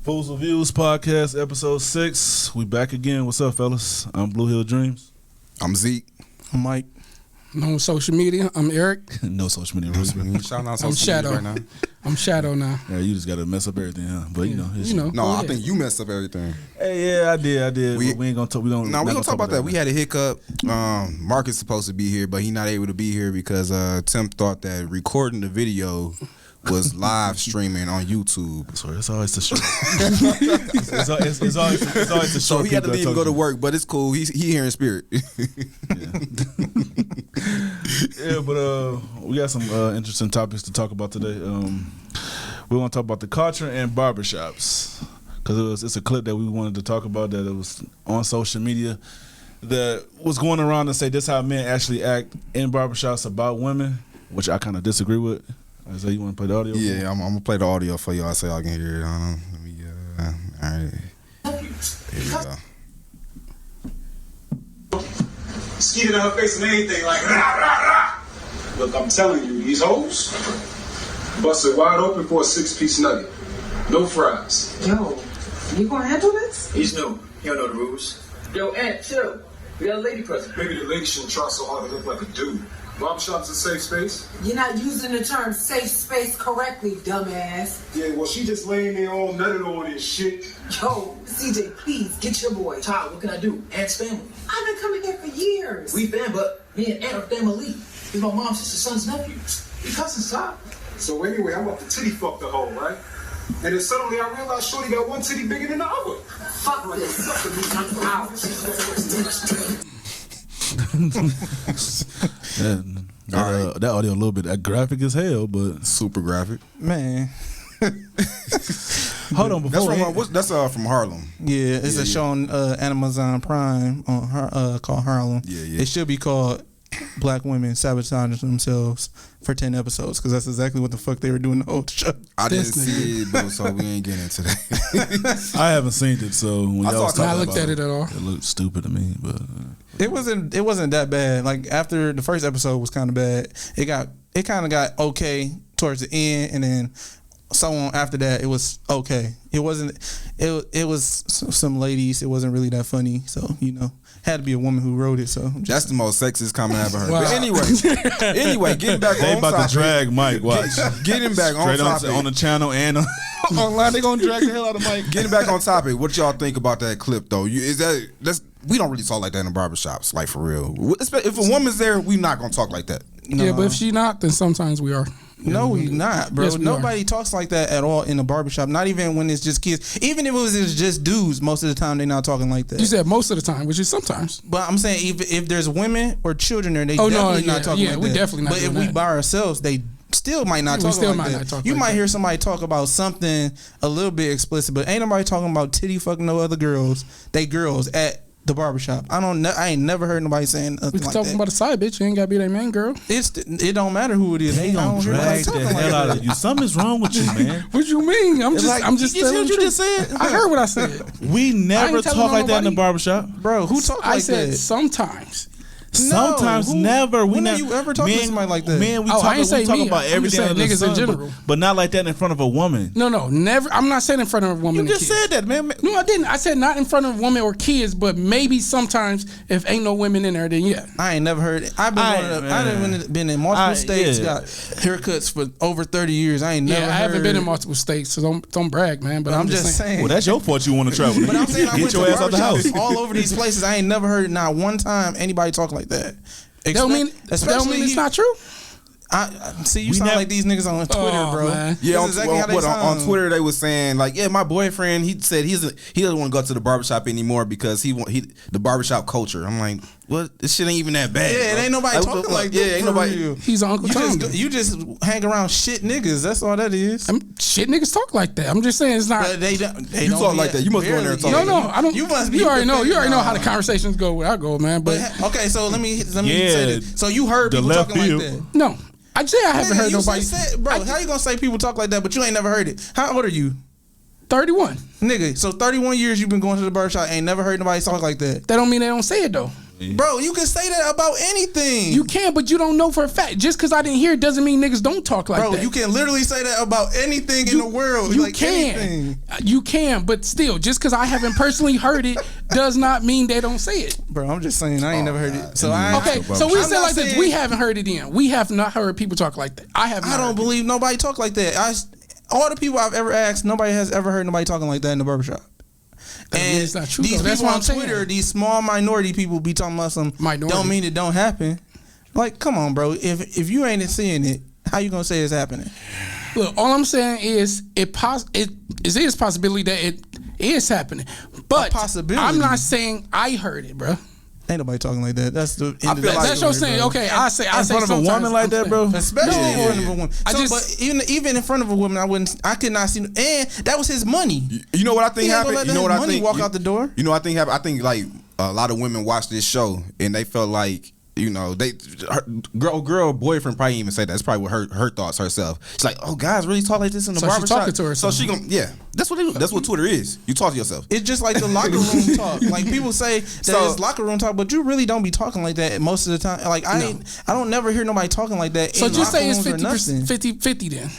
Fools Reviews Podcast, episode 6. We back again. What's up, fellas? I'm Blue Hill Dreams. I'm Zeke. I'm Mike. No social media. I'm Eric. No social media. I'm Shadow. Right now. I'm Shadow now. Yeah, you just got to mess up everything, huh? But you know. No, I think you messed up everything. Hey, yeah, I did. We ain't gonna talk. We gonna talk about that. We had a hiccup. Mark is supposed to be here, but he's not able to be here because Tim thought that recording the video was live streaming on YouTube. So it's always the show. it's always the show. So he had to leave and go to work, but it's cool. He here in spirit. Yeah, but we got some interesting topics to talk about today. We want to talk about the culture and barbershops because it's a clip that we wanted to talk about that it was on social media that was going around and say this how men actually act in barbershops about women, which I kind of disagree with. So you want to play the audio? Yeah, I'm gonna play the audio for y'all so y'all can hear it. Let me, all right. Here we go. Skeeted in her face and anything like rah, rah, rah. Look, I'm telling you, these hoes busted wide open for a 6-piece nugget. No fries. Yo, you gonna handle this? He's new. He don't know the rules. Yo, Aunt, chill. We got a lady present. Maybe the lady shouldn't try so hard to look like a dude. Barbershop's a safe space. You're not using the term safe space correctly, dumbass. Yeah, well, she just laying there all nutted on and shit. Yo, CJ, please, get your boy. Todd, what can I do? Aunt's family. I've been coming here for years. We fam, but me and Aunt are family. He's my mom's sister's son's nephew. We cousins, Todd. So anyway, I want the titty fuck the hoe, right? And then suddenly I realized Shorty got one titty bigger than the other. Fuck this. I'm out. That audio a little bit graphic as hell, but super graphic, man. Hold on, that's from Harlem. Yeah, it's a show on Amazon Prime on called Harlem. Yeah. It should be called Black Women Sabotaging Themselves for 10 episodes because that's exactly what the fuck they were doing the whole show. I didn't see it, bro, so we ain't getting into that. I haven't seen it, so when y'all was talking I looked at it at all. It looked stupid to me, but it wasn't that bad. Like after the first episode was kind of bad, it kind of got okay towards the end, and then so on after that it was okay. It wasn't. It was some ladies. It wasn't really that funny. So had to be a woman who wrote it. So that's the most sexist comment I ever heard. Wow. But anyway, getting back they on about topic. To drag Mike. Watch. Getting back on topic on the channel and online. They gonna drag the hell out of Mike. Getting back on topic. What y'all think about that clip though? We don't really talk like that in the barbershops, like for real. If a woman's there, we not gonna talk like that. No. Yeah, but if she not, then sometimes we are. No, we not, bro. Yes, Nobody talks like that at all in a barbershop. Not even when it's just kids. Even if it was just dudes, most of the time they not talking like that. You said most of the time, which is sometimes. But I'm saying if there's women or children there, they definitely not talking like that. Yeah, we definitely not. But if we by ourselves, they still might not talk like that. You might hear somebody talk about something a little bit explicit, but ain't nobody talking about titty fucking no other girls. They girls at the barbershop. I ain't never heard nobody saying nothing like that. We talking about a side bitch. You ain't gotta be that man, girl. It don't matter who it is. They gonna drag the hell out of you. Something's wrong with you, man. What you mean? I'm just you telling what you just said. I heard what I said. We never talk like that in the barbershop, bro. Who talk like that? I said sometimes. Sometimes never. When have you ever talked to somebody like that? Man, we talk about everything under the sun, in general, but not like that in front of a woman. No, never. I'm not saying in front of a woman. You just said that, man. No, I didn't. I said not in front of a woman or kids, but maybe sometimes if ain't no women in there, then yeah. I ain't never heard it. I've been in multiple states, got haircuts for over 30 years. I haven't been in multiple states, so don't brag, man. But I'm just saying. Well, that's your fault. You want to travel. But I'm saying I went to ass out the house all over these places. I ain't never heard not one time anybody talk like that. That don't mean it's not true. I see you sound like these niggas on Twitter, bro. Man. Yeah, on Twitter they was saying like, yeah, my boyfriend, he said he doesn't want to go to the barbershop anymore because the barbershop culture. I'm like, what? This shit ain't even that bad. Yeah, it ain't nobody talking like that. Yeah, ain't nobody. He's Uncle Tom. You just hang around shit niggas. That's all that is. Shit niggas talk like that. I'm just saying it's not. But they you talk like that. You must go in there and talk. No, I don't. You must be. You already know how the conversations go where I go, man. But okay, so let me say this. So you heard people talking like that? No. I haven't heard nobody. Bro, how you gonna say people talk like that, but you ain't never heard it? How old are you? 31. Nigga, so 31 years you've been going to the barbershop, ain't never heard nobody talk like that. That don't mean they don't say it though. Bro, you can say that about anything. You can, but you don't know for a fact. Just because I didn't hear it doesn't mean niggas don't talk like Bro, that. you can literally say that about anything in the world. You like can. anything. You can, but still, just because I haven't personally heard it does not mean they don't say it. Bro, I'm just saying I ain't never heard it. So Okay, so we I'm say not like this. saying- We haven't heard it in. We have not heard people talk like that. I have not. I don't heard believe nobody talk like that. All the people I've ever asked, nobody has ever heard nobody talking like that in the barbershop. That And it's not true, these though. That's people what on I'm saying. Twitter, these small minority people be talking about some Minority. don't mean it don't happen. Like, come on, bro. If you ain't seeing it, how you gonna say it's happening? Look, all I'm saying is it is possibility that it is happening, but possibility. I'm not saying I heard it, bro. Ain't nobody talking like that. That's the end I of feel that like- That's your story, saying. bro. Okay, I say In front of a sometimes woman like I'm that, saying. bro. Especially No. in front of a woman. I So, just- but even in front of a woman, I could not see. And that was his money. You know what I think He ain't gonna happened? let You know what that I money think? walk out the door. You know what I think happened? I think like a lot of women watched this show and they felt like, you know, girl boyfriend probably didn't even say that. That's probably what her thoughts herself. She's like, oh, guys really talk like this in the So she barbershop. talking to herself. So she gonna that's what Twitter is. You talk to yourself. It's just like the locker room talk. Like people say that So- it's locker room talk, but you really don't be talking like that most of the time. Like I don't never hear nobody talking like that. So in just locker say it's rooms or nothing. 50-50 then.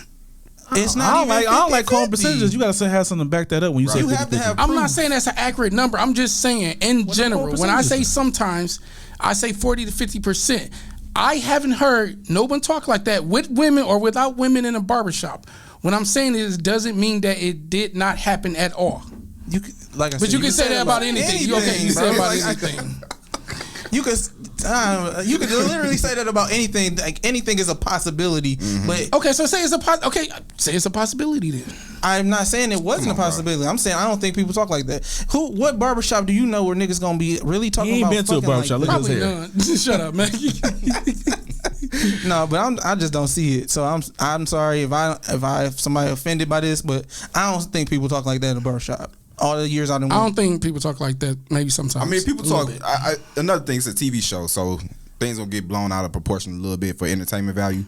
It's I not don't even like 50-50. calling percentages. You gotta have something to back that up when you say You 50-50. have to have. I'm proof. not saying that's an accurate number. I'm just saying in the general. whole When I say percentage? sometimes, I say 40 to 50%. I haven't heard no one talk like that with women or without women in a barbershop. What I'm saying is doesn't mean that it did not happen at all. You could, like I But said, you can say that about anything. You okay? You say bro. about Like, anything. You could literally say that about anything. Like anything is a possibility. But Okay, so say it's a possibility then. I'm not saying it wasn't a possibility. I'm saying I don't think people talk like that. What barbershop do you know where niggas gonna be really talking He ain't about? been to a fucking barbershop. Like Look at that? his Probably hair. none. Shut up, man. No, but I just don't see it. So I'm sorry if somebody offended by this, but I don't think people talk like that in a barbershop. All the years I've been I don't think people talk like that. Maybe sometimes. I mean, people A little talk. bit. Another thing, it's a TV show, so things gonna get blown out of proportion a little bit for entertainment value.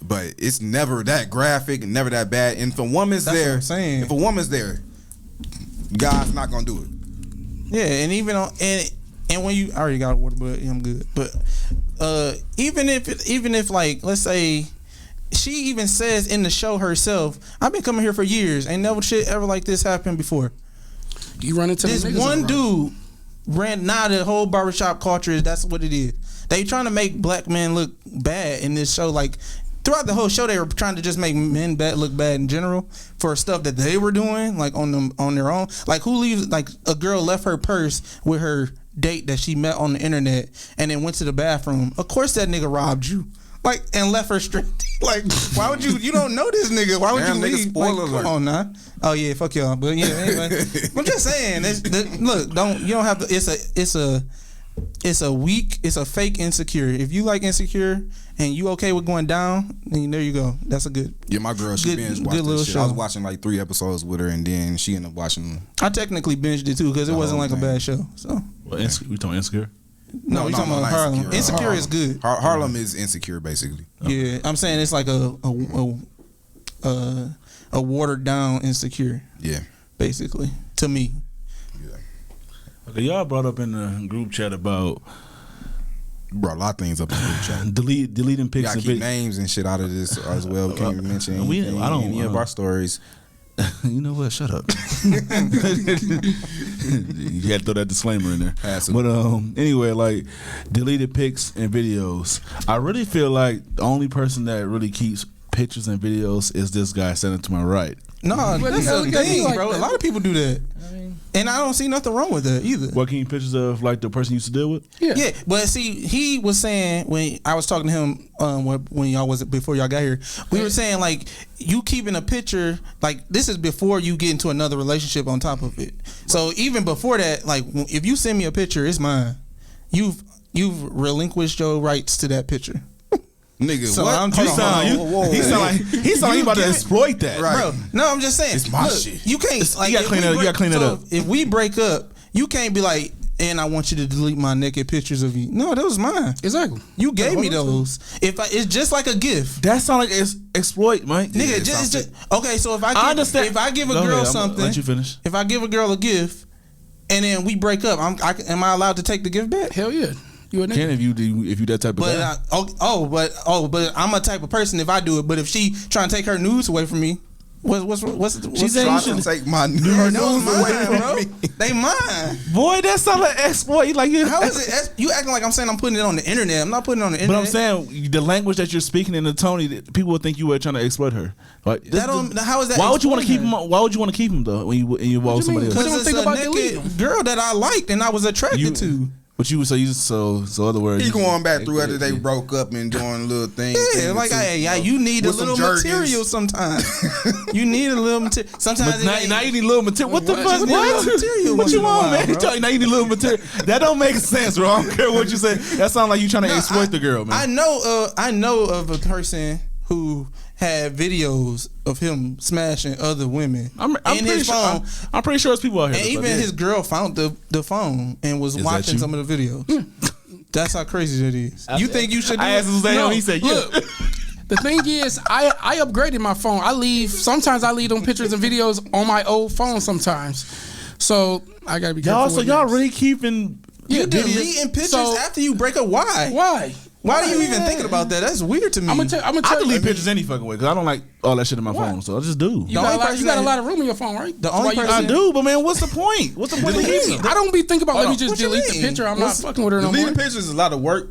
But it's never that graphic and never that bad. And if a woman's That's what there, I'm saying. if a woman's there, God's not gonna do it. Yeah, and even on and when you I already got water, but I'm good. But even if like let's say she even says in the show herself, I've been coming here for years, ain't never shit ever like this happened before. You run into This the niggas one around. dude ran. Now the whole barbershop culture is that's what it is. They trying to make black men look bad in this show. Like throughout the whole show, they were trying to just make men look bad in general for stuff that they were doing, like on their own. Like who leaves? Like a girl left her purse with her date that she met on the internet, and then went to the bathroom. Of course, that nigga robbed you. Like and left her straight. Like why would you? You don't know this nigga. Why would Damn, you nigga, leave? spoiler Like, alert. come on now. Oh yeah, fuck y'all. But yeah, anyway, I'm just saying. Look, you don't have to. It's a fake insecure. If you like insecure and you okay with going down, then there you go. That's a good. Yeah, my girl, she Good- binge good watched little this shit. show. I was watching like 3 episodes with her, and then she ended up watching. I technically binged it too because it wasn't whole like a thing. bad show. So Well, we talking insecure. no, we talking about not Harlem. Insecure. Insecure is good. Harlem is insecure, basically. Yeah, I'm saying it's like a watered down insecure, Yeah. basically to me. Okay, y'all brought up in the group chat about Brought a lot of things up in the group chat. deleting We pics gotta and keep videos. names and shit out of this as well. We can't even mention any of our stories. You know what? Shut up. You had to throw that disclaimer in there. Has to. But anyway, like deleted pics and videos. I really feel like the only person that really keeps pictures and videos is this guy standing to my right. No, that's hell a you gotta be thing, like bro. that? A lot of people do that, and I don't see nothing wrong with that either. What, can you pictures of like the person you used to deal with? Yeah, but see, he was saying when I was talking to him when y'all was before y'all got here, we were saying like you keeping a picture like this is before you get into another relationship on top of it. So even before that, like if you send me a picture, it's mine. You've relinquished your rights to that picture. Nigga, So what? I'm Hold just- on, He hold on. sound like he about to give it- exploit that. Right. Bro, no, I'm just saying. It's my look, shit. You can't. Like, you gotta if clean we it up. You break- gotta clean it so up. If we break up, you can't be like, and I want you to delete my naked pictures of you. No, that was mine. Exactly. You gave me those. It's just like a gift. That sound like it's exploit, Mike. Nigga, it sounds just okay. So if I I understand. if I give a Go girl ahead, I'm gonna something, let you finish. if I give a girl a gift and then we break up, am I allowed to take the gift back? Hell yeah. You a nigga. Can if you that type of guy. But I'm a type of person if I do it. But if she trying to take her nudes away from me, what's she said you should take my nudes away from me. They mine. Boy, that's not an exploit. Like how is it? You acting like I'm saying I'm putting it on the internet. I'm not putting it on the internet. But I'm saying the language that you're speaking in the Tony, people would think you were trying to exploit her. Like how is that? Why would you want to keep him? Why would you want to keep him though when you involve somebody else? Because it's a naked girl that I liked and I was attracted to. But so other words. He going back through after they broke up and doing little things. Yeah, like you need a little material sometimes. You need a little material. Sometimes now you need a little material. What the fuck? What you want, man? Now you need a little material. That don't make sense, bro. I don't care what you say. That sounds like you trying to exploit the girl, man. I know of a person who had videos of him smashing other women in his phone. I'm pretty sure it's people out here. And even his girl found the phone and was watching some of the videos. That's how crazy that is. You think you should do I asked him, No, he said, yeah. look, the thing is, I upgraded my phone. Sometimes I leave them pictures and videos on my old phone sometimes. So I gotta be careful. Y'all really keeping you deleting pictures after you break up? Why? Why are you even thinking about that? That's weird to me. I'm gonna tell I you. delete pictures any fucking way because I don't like all that shit in my phone. So I just do. You got a lot of room in your phone, right? The only person I do, but man, what's the point? What's the point of keeping them? I don't be thinking about let me just delete the picture. I'm not fucking with her no more. Deleting pictures is a lot of work.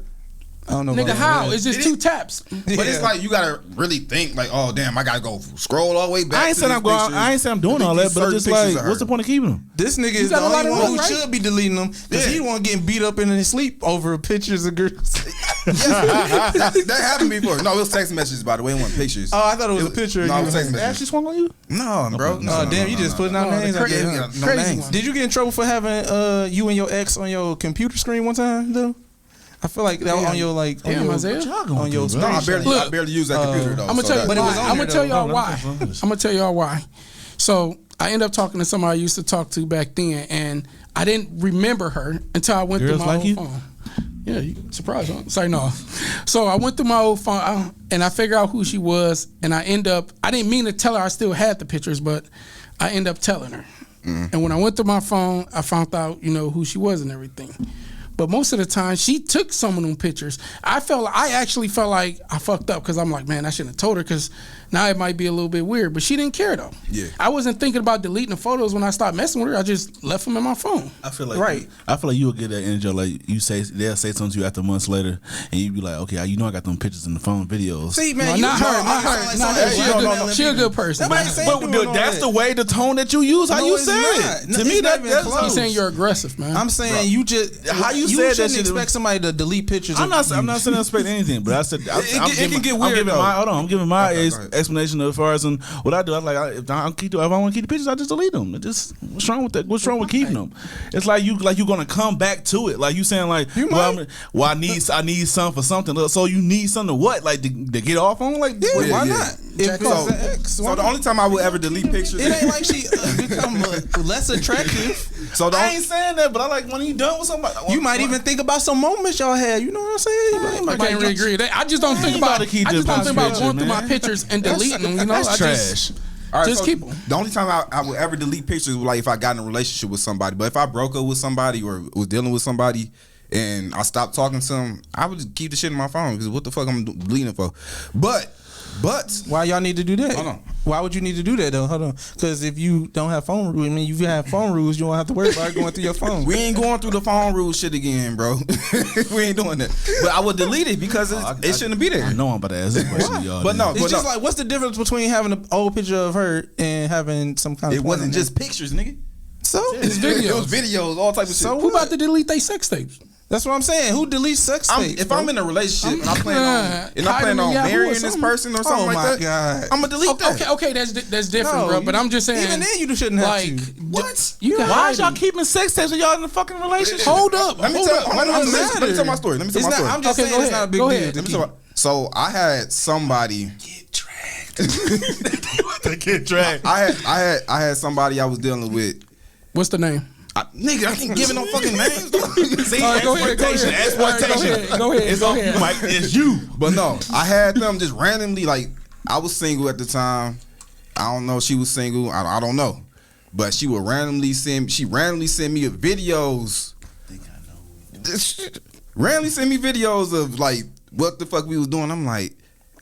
I don't know. Nigga, how? It's just 2 taps. But it's like you gotta really think like, oh damn, I gotta go scroll all the way back. I ain't saying I'm doing all that, but just like, what's the point of keeping them? This nigga is the only one who should be deleting them because he won't get beat up in his sleep over pictures of girls. That happened before. No, it was text messages, by the way. It wasn't pictures. Oh, I thought it was a picture. No, it was text messages. Ashley swung on you? No, bro. No, damn, you just putting out names. No names. Did you get in trouble for having you and your ex on your computer screen one time though? I feel like that was on your on your No, I barely use that computer though. I'm gonna tell you. But it was I'm gonna tell y'all why. I'm I'm gonna tell y'all why. So I ended up talking to somebody I used to talk to back then, and I didn't remember her until I went through my old phone. Yeah, you surprised, huh? Sorry, no. So I went through my old phone and I figured out who she was, and I didn't mean to tell her I still had the pictures, but I ended up telling her. And when I went through my phone, I found out, who she was and everything. But most of the time, she took some of them pictures. I actually felt like I fucked up because I'm like, man, I shouldn't have told her because now it might be a little bit weird. But she didn't care though. Yeah. I wasn't thinking about deleting the photos when I stopped messing with her. I just left them in my phone. I feel like you would get that energy. Like they'll say something to you after months later, and you be like, okay, I got them pictures in the phone videos. See, man, not her. She a good person. But that's the way, the tone that you use. How you say it? To me, that's he's saying you're aggressive, man. I'm saying you just how you said that. Expect somebody to delete pictures. I'm not saying I expect anything, but I said it can get weird. I'm giving my explanation as far as what I do. I like if I want to keep the pictures, I just delete them. What's wrong with that? What's wrong with keeping them? It's like you're gonna come back to it. Like you saying like, I need something for something. So you need something to what? Like to get off on? Like why not? So the only time I would ever delete pictures, it ain't like she become less attractive. So I ain't saying that, but I like when you done with somebody. You might even think about some moments y'all had. You know what I'm saying? I can't really agree. I just don't think about going through my pictures and deleting them. That's trash. All right, just keep them. The only time I would ever delete pictures was like if I got in a relationship with somebody. But if I broke up with somebody or was dealing with somebody and I stopped talking to them, I would just keep the shit in my phone because what the fuck I'm deleting it for? But why y'all need to do that? Hold on. Why would you need to do that though? Hold on. Because if you don't have phone rules, if you have phone rules, you won't have to worry about going through your phone. We ain't going through the phone rules shit again, bro. We ain't doing that. But I would delete it because it shouldn't be there. I know I'm about to ask this question, y'all. But no, it's just like, what's the difference between having an old picture of her and having some kind of? It wasn't just pictures, nigga. So it's videos. It was videos, all types of shit. So who about to delete their sex tapes? That's what I'm saying. Who deletes sex tapes? If I'm in a relationship and I'm planning on marrying this person or something like that, God. I'm gonna delete that. Okay, that's different, bro. But I'm just saying, even then you shouldn't have to. What? Why is y'all keeping sex tapes when y'all in a fucking relationship? Hold up. Let me tell my story. I'm just saying it's not a big deal. So I had somebody get dragged. They get dragged. I had somebody I was dealing with. What's the name? Nigga, I ain't giving no fucking names. See, exploitation. Go ahead. Mike, it's you. But no, I had them just randomly. Like I was single at the time. I don't know if she was single. I don't know. but she would randomly send me videos. Randomly send me videos of like what the fuck we was doing. I'm like,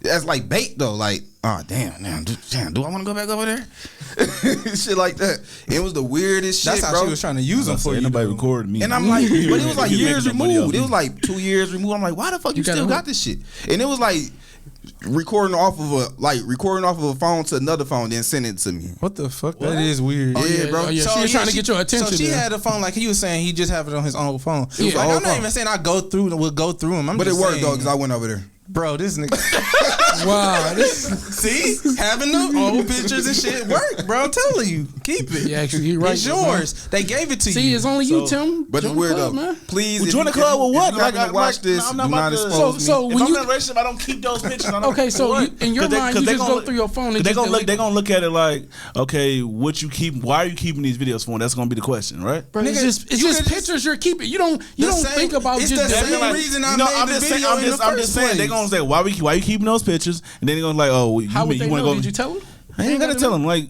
that's like bait though. Like, oh damn, do I want to go back over there? Shit like that. It was the weirdest shit, That's how bro. she was trying to use them for you. Nobody though. recorded me. And I'm like, but it was like You years making no money off removed. It me. was like 2 years removed. I'm like, why the fuck you gotta still hope. got this shit? And it was like recording off of a phone to another phone, then sending it to me. What the fuck? That is weird. Oh, yeah, bro. Oh, yeah. She was trying to get your attention. So she there. had a phone like he was saying. He just have it on his own phone. Yeah. Like, Old I'm not phone. even saying I would go through them. I'm But it just worked saying, though, because I went over there. bro, this nigga. Wow. See, having the old pictures and shit work, bro. I'm telling you, keep it. Yeah, actually, you're right. It's yours. They gave it to See, you. it's only you, Tim. But it's Join the weird club, though. man. Please, Well, if join you- the club with if what? you happen to watch this, I'm do not not about to- expose me. So If when I'm you in a relationship, I don't keep those pictures. Okay, so What? you, in your 'Cause mind, you they just gonna go through your phone and They just gonna look. delete They it. gonna look at it like, okay, what you keep? Why are you keeping these videos for? That's gonna be the question, right? Bro, it's Nigga, just you could pictures you're keeping. You don't The think same- about it's just the deleting same it. reason I You know, made I'm the just saying. video I'm in just the first saying. They place. gonna say, why you keeping those pictures? And then they gonna like, oh, How would they want know? to go? Did you tell them? I ain't gotta tell them. Like,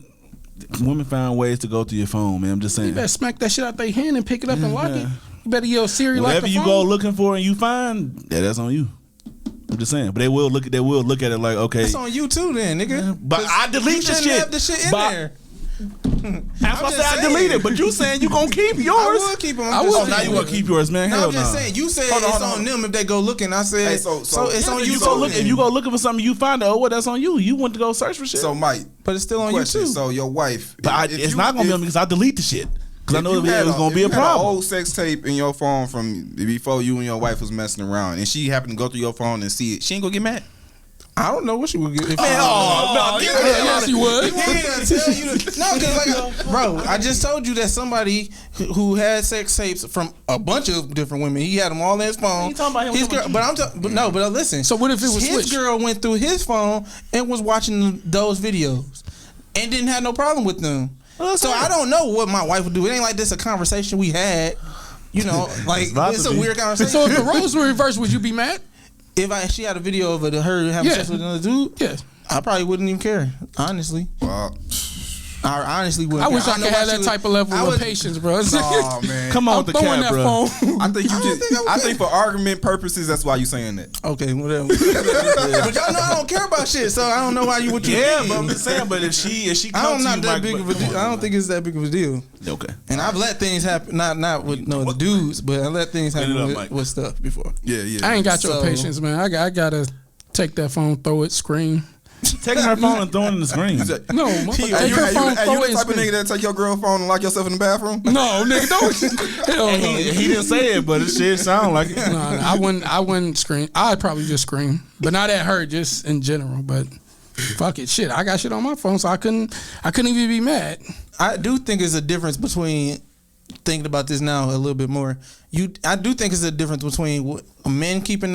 women find ways to go through your phone, man. I'm just You saying. better smack that shit out their hand and pick it up and lock it. You better yell Siri like Whatever the you phone. go looking for and you find, yeah, that's on you. I'm just saying, but they will look at it like, okay. It's on you too, then, nigga. But I delete you the shouldn't shit. have the shit in But- there. That's why I just said I saying. deleted. But you saying you gonna keep yours? I would keep them. I would. Oh, now you gonna keep yours, man? No, Hell I'm just no. saying. You said Hold on, it's hold on on. them if they go looking. I said Hey, so so- it's yeah, on If you. you go too, look, then. if you go looking for something, you find it. Oh, well, that's on you. You went to go search for shit. So, Mike, but it's still on question. you too. So, your wife, but it's not gonna be on me because I delete the shit because I know it was gonna be a If you had an problem. old sex tape in your phone from before you and your wife was messing around, and she happened to go through your phone and see it, she ain't gonna get mad. I don't know what she would get. Yes, you would. No, because bro, I just told you that somebody who had sex tapes from a bunch of different women, he had them all in his phone. You talking about him His talking girl, about but I'm no, but listen. So what if it was his switched? girl went through his phone and was watching those videos and didn't have no problem with them? So I don't know what my wife would do. It ain't like this a conversation we had. You know, like about it's to a be. weird conversation. So if the roles were reversed, would you be mad? if she had a video of her having Yeah. sex with another dude, Yeah. I probably wouldn't even care. Honestly, Well, I honestly wouldn't. I wish I know could why have she that would- type of level I of would- patience, bro. oh man. Come on I'm with the throwing cat, that bro. phone. I think you I don't just. think I would I care. think for argument purposes, that's why you saying that. Okay, whatever. But y'all know I don't care about shit, so I don't know why you would. Yeah, but I'm just saying. But if she comes I'm to not you, that Mike, big of a come deal. on, I don't man. think it's that big of a deal. Okay. And I've let things happen, not with the dudes, but I let things happen Clean it up, with, Mike. with stuff before. Yeah. I ain't got your So- patience, man. I gotta take that phone, throw it, scream. Taking her phone and throwing it in the screen. No, motherfucker, Are take you, her are you, phone, are you throw the it, and type of scream. nigga that take your girl phone and lock yourself in the bathroom? No, nigga, don't. Hell no. He didn't say it, but it shit sound like it. No, I wouldn't scream. I'd probably just scream, but not at her, just in general. But fuck it, shit. I got shit on my phone, so I couldn't even be mad. I do think there's a difference between thinking about this now a little bit more. I do think it's a difference between men keeping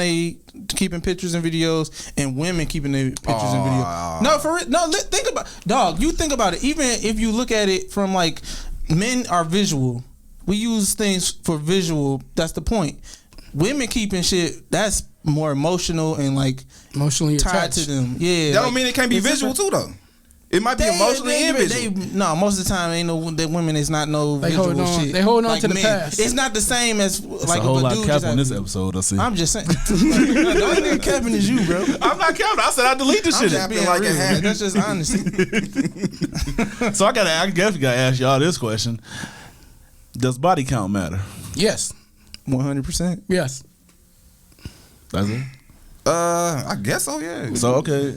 pictures and videos and women keeping their pictures and videos. No, for real. No, think about dog. You think about it. Even if you look at it from like men are visual. We use things for visual. That's the point. Women keeping shit that's more emotional and like Emotionally tied attached to them. Yeah, That like, don't mean it can't be it's visual different. too though. It might be emotionally and visual. No, most of the time ain't no that women is not no They visual holding on- shit. they holding on Like to the men. past. It's not the same as It's like a whole if lot dude of cap just on have- this episode. I see. I'm just saying. The only nigga capping is you, bro. I'm not capping. I said I delete this I'm shit. just being like it real. happened. That's just honesty. So I guess we gotta ask y'all this question: does body count matter? Yes, 100%. yes. That's it. I guess so. Yeah. So okay,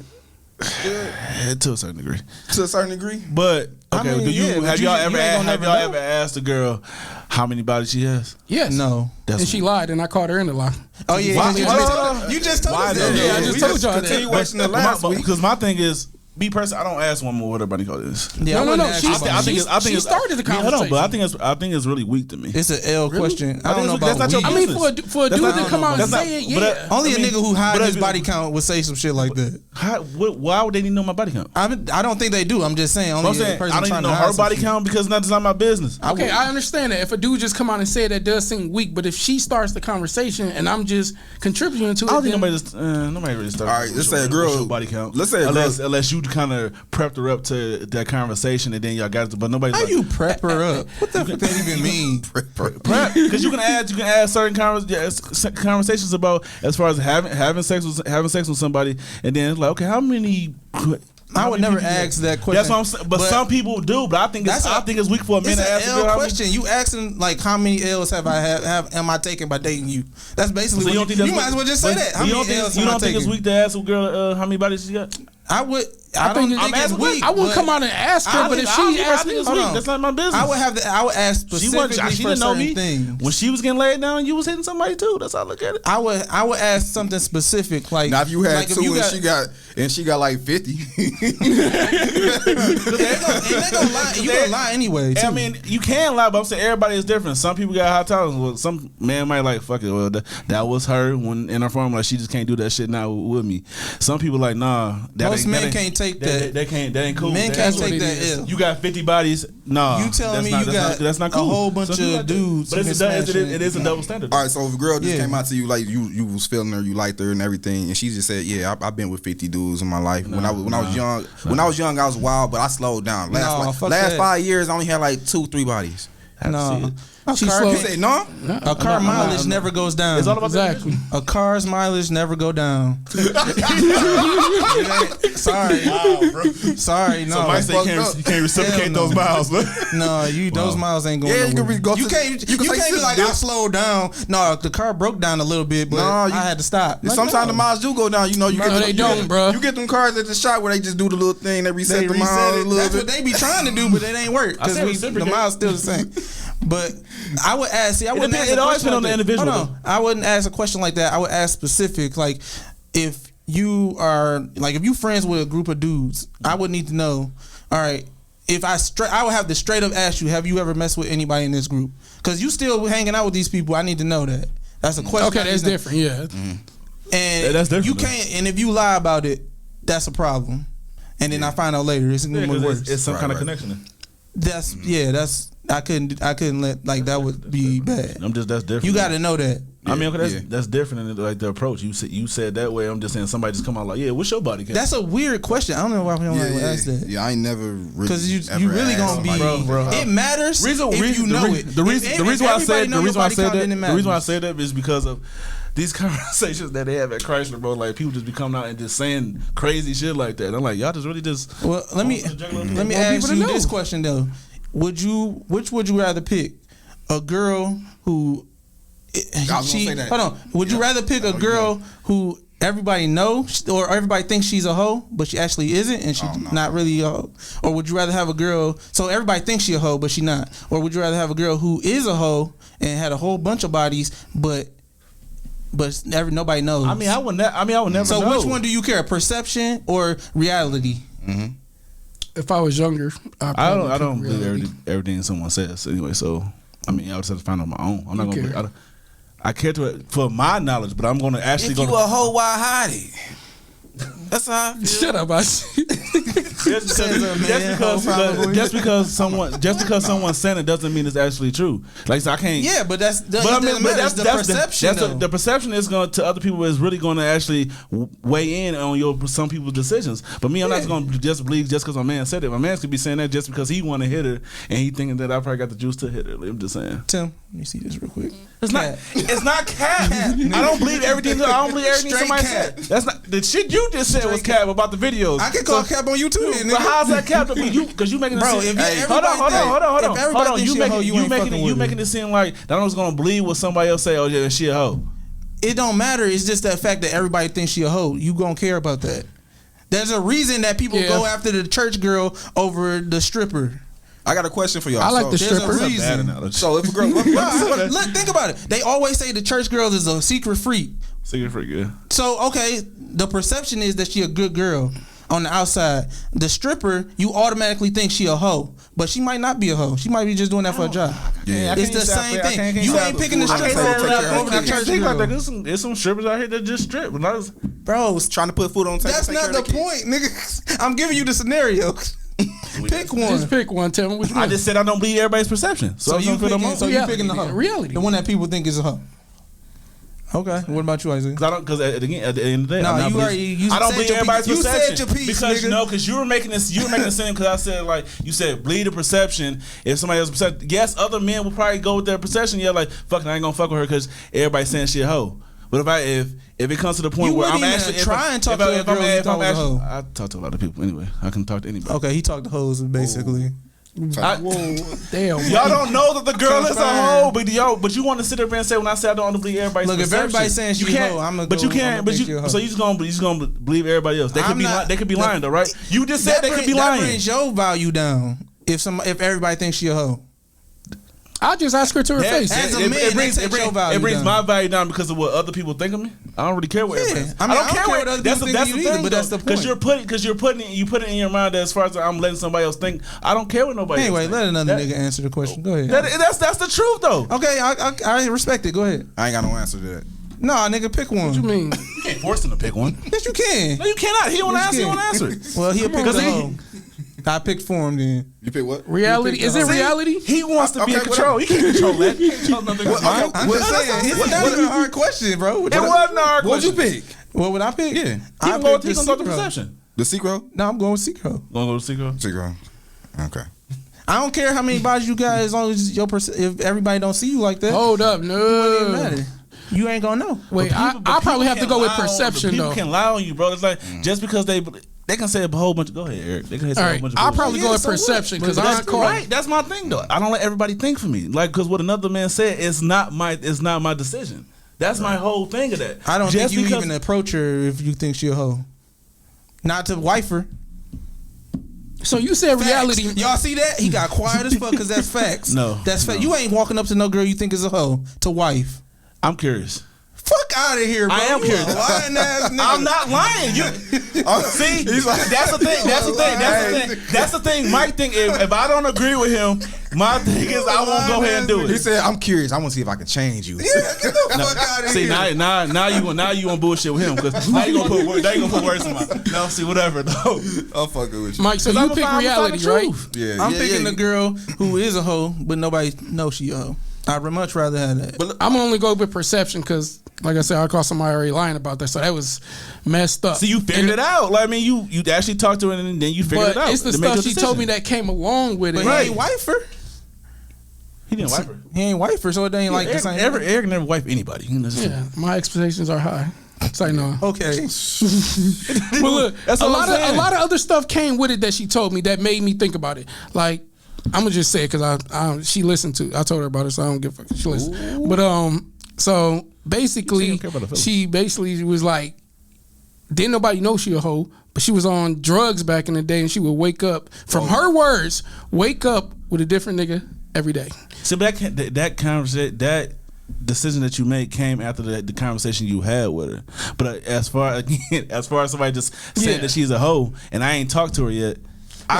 to a certain degree. To a certain degree. But I okay, mean, do you yeah, but have you y'all ain't ever gonna have never y'all know. ever asked a girl how many bodies she has? Yes. No. That's And she lied, and I caught her in the lie. Oh yeah. Why- You just told why us though? that. Yeah, I just We told y'all that. continuation of last week. Because my thing is, me personally, I don't ask one more what everybody call this. Yeah, I No, wouldn't no, ask she you I about think it. it's. She started the Yeah, hold on, but conversation. I think it's really weak to me. It's an L question. I don't know That's about not your weed. I mean, business. for a That's dude not- to come out and that's not- say it, but yeah. Only a nigga who hides but his if- body count would say some shit like that. Why would they need to know my body count? I don't think they do. I'm just saying. Only I'm saying a person I don't trying even to know hide her some body shit. count because that's not my business. Okay, I understand that. If a dude just come out and say that does seem weak, but if she starts the conversation and I'm just contributing to it, I don't think then nobody really starts. All right, let's say a what's girl. your body count. Let's say a unless girl. unless you kind of prepped her up to that conversation, and then y'all got it. But nobody. How you prep her up? What the fuck that even mean? Prep? Because you can add certain conversations about as far as having sex with somebody, and then it's like, okay, how many? I would never ask that question. That's what I'm saying. But some people do. But I think it's weak for a man to ask. It's an L question. You asking like how many L's am I taking by dating you? That's basically so what you might as well just say that. How many L's you am I don't think taking? it's weak to ask a girl how many bodies she got? I would. I don't think it's weak. I wouldn't come out and ask her, but if she asked me, that's not my business. I would ask specifically she for didn't know certain me. things. When she was getting laid down, you was hitting somebody too. That's how I look at it. I would ask something specific, like now if you had like two and she got like 50. They're gonna lie. You gonna lie anyway. Too. I mean, you can lie, but I'm saying everybody is different. Some people got high tolerance. Well, some man might like fuck it. Well, that was her when in her form. Like she just can't do that shit now with me. Some people like nah. Most men can't take that. They can't. That ain't cool. Men can't take that ill. You got 50 bodies. Nah. You telling me that's not cool. A whole bunch of dudes. But it is a double standard. All right, so if a girl just came out to you like you was feeling her, you liked her and everything, and she just said, "Yeah, I've been with 50 dudes in my life." When I was young, I was wild, but I slowed down. Last 5 years, I only had like 2-3 bodies. No. She said no. A car mileage never goes down. It's all about exactly. A car's mileage never go down. Sorry. Wow, bro. Sorry, no. So Mike said you can't reciprocate those miles. No, those miles ain't going nowhere. You can't be like, I slowed down. No, the car broke down a little bit, but I had to stop. Sometimes the miles do go down. You know, they don't, bro. You get them cars at the shop where they just do the little thing. They reset the miles a little bit. That's what they be trying to do, but it ain't work because the miles still the same. But I would ask. See, I wouldn't ask. It always depends on the individual. Hold on. I wouldn't ask a question like that. I would ask specific. Like, if you friends with a group of dudes, I would need to know. All right, I would have to straight up ask you, have you ever messed with anybody in this group? Because you still hanging out with these people. I need to know that. That's a question. Okay, that's different. Yeah, and that's different. You can't. And if you lie about it, that's a problem. And then I find out later it's gonna be worse. It's some kind of connection. That's I couldn't let that would be bad. That's different. You got to know that. I mean, okay, that's different than like the approach. You said that way. I'm just saying somebody just come out like, yeah, what's your body count? That's a weird question. I don't know why we don't ask that. Yeah, I ain't never really because you really gonna be. Bro. It matters if you know it. The reason why I said that is because of these conversations that they have at Chrysler, bro. Like people just be coming out and just saying crazy shit like that. I'm like, y'all just really just. Well, let me ask you this question though. Which would you rather pick? A girl who hold on. Would you rather pick a girl who everybody knows or everybody thinks she's a hoe, but she actually isn't and she's not really a hoe? Or would you rather have a girl so everybody thinks she a hoe, but she not? Or would you rather have a girl who is a hoe and had a whole bunch of bodies, but nobody knows? I would never. So know. which one do you care, perception or reality? Mm-hmm. If I was younger, I don't believe everything someone says anyway. So I would just have to find out my own. I'm not gonna. I care to it for my knowledge, but I'm gonna actually go. If you a hoe, why hide it? That's how I feel. Shut up, just because someone saying it doesn't mean it's actually true. Like so I can't. Yeah, but that's the perception. The perception is going to other people is really going to actually weigh in on some people's decisions. But me, I'm not going to just believe just because my man said it. My man could be saying that just because he want to hit her and he thinking that I probably got the juice to hit her. I'm just saying. Tim, let me see this real quick. It's not cap. I don't believe everything. Somebody said. That's not the shit you just said was cap about the videos. I can call cap on you too. But how's that cap? Because you making it seem. Hold on. You making it seem like that I was gonna believe what somebody else say. Oh yeah, she a hoe. It don't matter. It's just that fact that everybody thinks she a hoe. You gonna care about that? There's a reason that people go after the church girl over the stripper. I got a question for y'all. I like the stripper. So if a girl, look, think about it. They always say the church girl is a secret freak. Secret freak, yeah. So okay, the perception is that she a good girl on the outside. The stripper, you automatically think she a hoe, but she might not be a hoe. She might be just doing that for a job. Yeah, it's the same thing. You ain't picking the stripper over the church girl. There's some strippers out here that just strip. Bro, trying to put food on the table. That's not the point, nigga. I'm giving you the scenario. Pick one. Just pick one. Tell me which one. I just said I don't believe everybody's perception. So you picking the hoe? The one that people think is a hoe. Okay. What about you, Isaac? Because at the end of the day, No, I don't believe everybody's piece. You perception. said your piece, because nigga. because you were making the same. Because I said like you said, bleed the perception. If somebody else's perception, yes, other men will probably go with their perception. Yeah, like fuck, I ain't gonna fuck with her because everybody's saying she a hoe. But if it comes to the point where I'm actually try and talk to a girl you thought was a hoe. I talk to a lot of people anyway. I can talk to anybody. Okay, he talked to hoes basically. Damn. Y'all don't know that the girl is a hoe, but you want to sit there and say when I say I don't believe everybody's Look, if perception, everybody's saying she a hoe, I'm gonna. But you can't. But you so you just gonna believe everybody else. They could be they could be lying though, right? You just said they could be lying. That brings your value down if everybody thinks she a hoe. I'll just ask her to her face. As a man, it brings my value down because of what other people think of me. I don't really care what everybody. I don't care what other people think of you either, but that's the point. Because you're putting it in your mind that as far as I'm letting somebody else think, I don't care what nobody. Anyway, else let another nigga answer the question. Go ahead. That's the truth though. Okay, I respect it. Go ahead. I ain't got no answer to that. Nah, nigga, pick one. What you mean? You can't force him to pick one. Yes, you can. No, you cannot. He don't answer. He don't answer it. Well, he'll pick the hoe. I picked for him then. You pick what? Reality? Is it reality? He wants to be in control. He can't control that. He can't control nothing. I'm just saying, it's not even a hard question, bro. It wasn't a hard question. What'd you pick? What would I pick? Yeah. He gonna go to perception. The Secret? No, I'm going with Secret. Gonna go to Secret? Secret. Okay. I don't care how many bodies you got as long as if everybody don't see you like that. Hold up, no. It wouldn't even matter. You ain't gonna know. Wait, I probably have to go with perception though. People can lie on you, bro. It's like just because they can say a whole bunch. Go ahead, Eric. They can say a whole bunch of I'll bullshit. probably go with perception because I'm right. That's my thing though. I don't let everybody think for me. Like because what another man said is not my decision. That's my whole thing of that. I don't think you even approach her if you think she a hoe. Not to wife her. So you said Facts. reality. Y'all see that? He got quiet as fuck because that's facts. No, that's fact. You ain't walking up to no girl you think is a hoe to wife. I'm curious. Fuck out of here, bro. I am curious. Lying ass nigga. I'm not lying. See, that's the thing. That's the thing. My thing, if I don't agree with him, my thing is I won't go ahead and do it. He said, "I'm curious. I want to see if I can change you." Yeah, get the fuck out of see, here. now you on bullshit with him because now you gonna put words in my. No, see, whatever. No, I'm fucking with you, Mike. So you pick reality, right? Yeah, I'm picking the girl who is a hoe, but nobody knows she a hoe. I'd much rather have that. But I'm only go with perception because, like I said, I caught somebody already lying about that, so that was messed up. So you figured it out. Like I mean, you actually talked to her and then you figured it out. But it's the stuff she told me that came along with it. But he ain't wife her. He didn't wife her. He ain't wife her, so it ain't like the same. Eric never wife anybody. Yeah, my expectations are high. So no. Okay. But look, a lot of other stuff came with it that she told me that made me think about it. Like I'm gonna just say it because she listened to. I told her about it, so I don't give a fuck. She listened. But so basically, she basically was like, didn't nobody know she a hoe, but she was on drugs back in the day, and she would wake up from her words, wake up with a different nigga every day. So that conversation, that decision that you made came after the conversation you had with her. But as far as somebody just said that she's a hoe, and I ain't talked to her yet.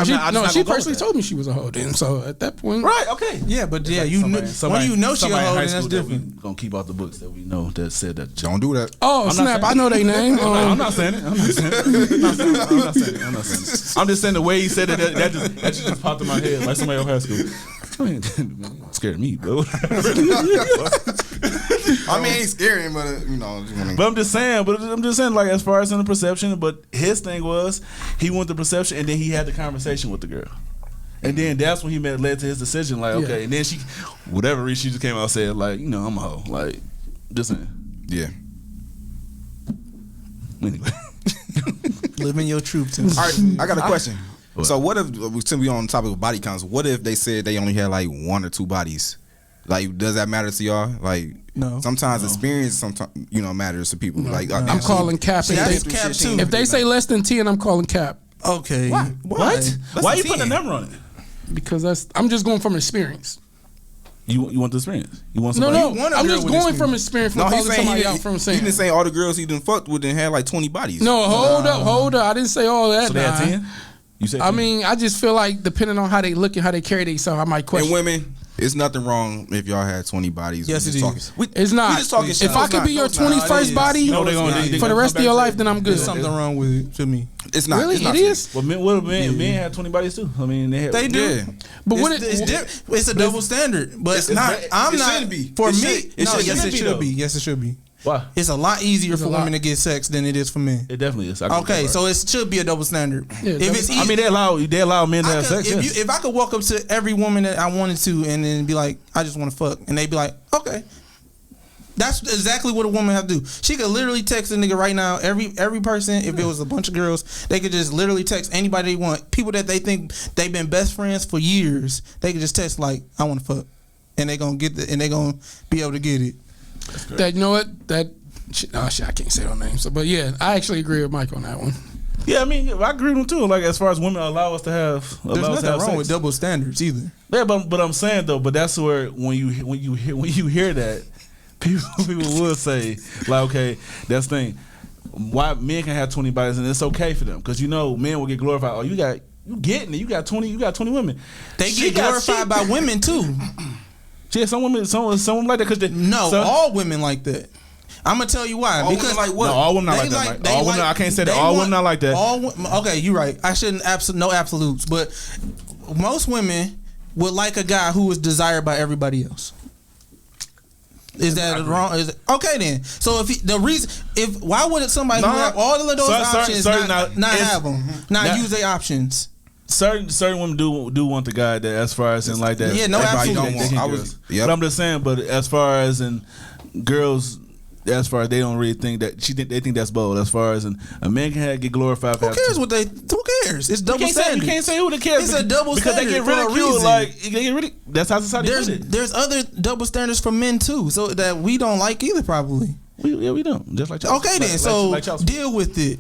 She personally told me she was a hoe then. So at that point, right? Okay, yeah, but yeah, when you know she a hoe, then that's different. We gonna keep out the books that we know that said that. Don't do that. Oh snap! I know their name. I'm not saying it. I'm not saying it. I'm just saying the way he said it. That just popped in my head like somebody else high school. Scared me, bro. I mean, it ain't scary, but you know. But I'm just saying, like as far as in the perception. But his thing was he went the perception, and then he had the conversation with the girl, and then that's when he led to his decision. Like, okay, and then she, whatever reason, she just came out and said, like, you know, I'm a hoe. Like, just saying. Yeah. Anyway, living your truth. All right, I got a question. So what if, since we on the topic of body counts, what if they said they only had like 1 or 2 bodies? Like, does that matter to y'all? Like, no. Sometimes experience, sometimes matters to people. No. Like, I'm calling cap. If they say less than 10, I'm calling cap. Okay. What? Why are you putting a number on it? Because I'm just going from experience. You want the experience? You want somebody? No. I'm just going from experience. From calling somebody out from saying. He didn't say all the girls he done fucked with didn't have like 20 bodies. No, hold up. I didn't say all that. So they had 10? You said 10? I mean, I just feel like depending on how they look and how they carry themselves, I might question. And women, it's nothing wrong if y'all had 20 bodies. Yes, it is. It's not. We just talking shit. If I could be your 21st body for the rest of your life, then I'm good. There's something wrong with it to me. It's not. Really? It's not it is? Well, men have 20 bodies too. I mean, they do. Yeah. But it's a double standard. But it's not. I'm not. Shouldn't be. For me, yes, it should be. Yes, it should be. Why? It's a lot easier It's for a lot. women to get sex than it is for men. It definitely is. I can Okay, agree. so it should be a double standard. Yeah, if it's easy, I mean, they allow men to have sex. Yes. if I could walk up to every woman that I wanted to and then be like, I just want to fuck, and they'd be like, okay. That's exactly what a woman have to do. She could literally text a nigga right now. Every person, if it was a bunch of girls, they could just literally text anybody they want. People that they think they've been best friends for years, they could just text like, I want to fuck, and they gonna be able to get it. That you know what that. Oh shit! I can't say no names. But yeah, I actually agree with Mike on that one. Yeah, I mean, I agree with him too. Like as far as women allow us to have, There's nothing wrong sex. with double standards either. Yeah, but I'm saying though, but that's where when you hear that, people will say like, okay, that's the thing. Why men can have 20 bodies and it's okay for them because men will get glorified. Oh, you getting it? You got 20 women. They get glorified by women too. Yeah, some women like that because all women like that. I'm gonna tell you why. All because women like what? No, all women not like that. Mike. All women, I can't say that. All women not like that. Okay, you're right. I shouldn't no absolutes, but most women would like a guy who is desired by everybody else. Is that wrong? Okay then. So why would somebody who have all of those options not have them, not use their options? Certain women do want the guy that as far as in like that. Yeah, no, absolutely. But I'm just saying. But as far as in girls. As far as they don't really think that they think that's bold. As far as a man can get glorified. Who cares what they? Who cares? It's double standard. You can't say who cares. It's a double standard because they get for a ridiculed. reason. Like they get ridiculed. That's how society put it. There's other double standards for men too, so that we don't like either. Probably. We don't. Just like child. Okay then. So deal with it.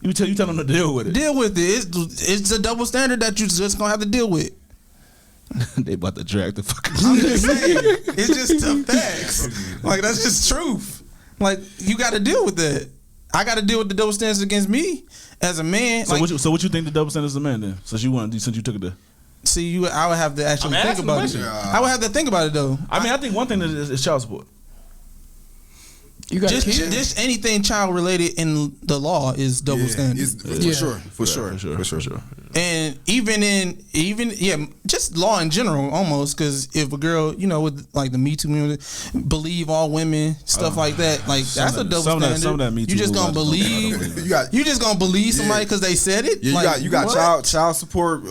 You tell them to deal with it. Deal with it. It's a double standard that you just gonna have to deal with. They about to drag the fuck. I'm just saying. It's just tough facts. Like that's just truth. Like you got to deal with that. I got to deal with the double standards against me as a man. So what you think the double standards of men then? Since you took it there. See, I would have to actually think about it. I would have to think about it though. I mean, I think one thing is child support. You got just anything child related in the law is double standard. For sure. And even just law in general almost, because if a girl with like the Me Too movement, believe all women, stuff like that, like that's a double standard. Some of that Me Too you just gonna believe you just gonna believe somebody because they said it. Yeah, you got child support,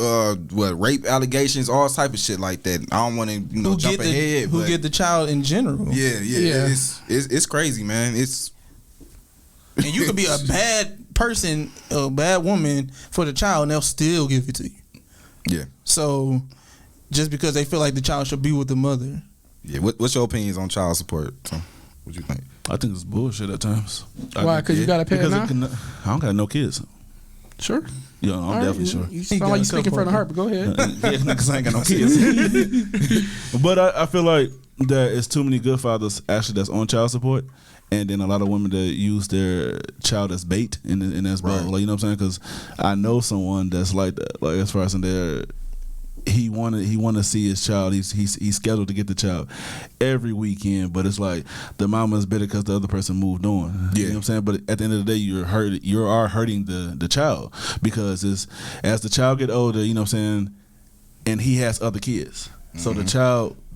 rape allegations, all type of shit like that. I don't want to jump ahead. Who get the child in general? Yeah. It's crazy, man. And you could be a bad person, a bad woman for the child, and they'll still give it to you. Yeah. So, just because they feel like the child should be with the mother. Yeah. What's your opinions on child support? What you think? I think it's bullshit at times. Why? Because you got to pay it now? I don't got no kids. Sure. Yeah, I'm definitely sure. You sound like you speaking from the heart, but go ahead. Because I ain't got no kids. But I feel like that it's too many good fathers actually that's on child support. And then a lot of women that use their child as bait and as well, like, you know what I'm saying? Because I know someone that's like that. Like as far as in there, he wanted to see his child. He's scheduled to get the child every weekend, but it's like the mama's bitter because the other person moved on. Yeah. You know what I'm saying? But at the end of the day, you are hurting the child because as the child get older, you know what I'm saying, and he has other kids. So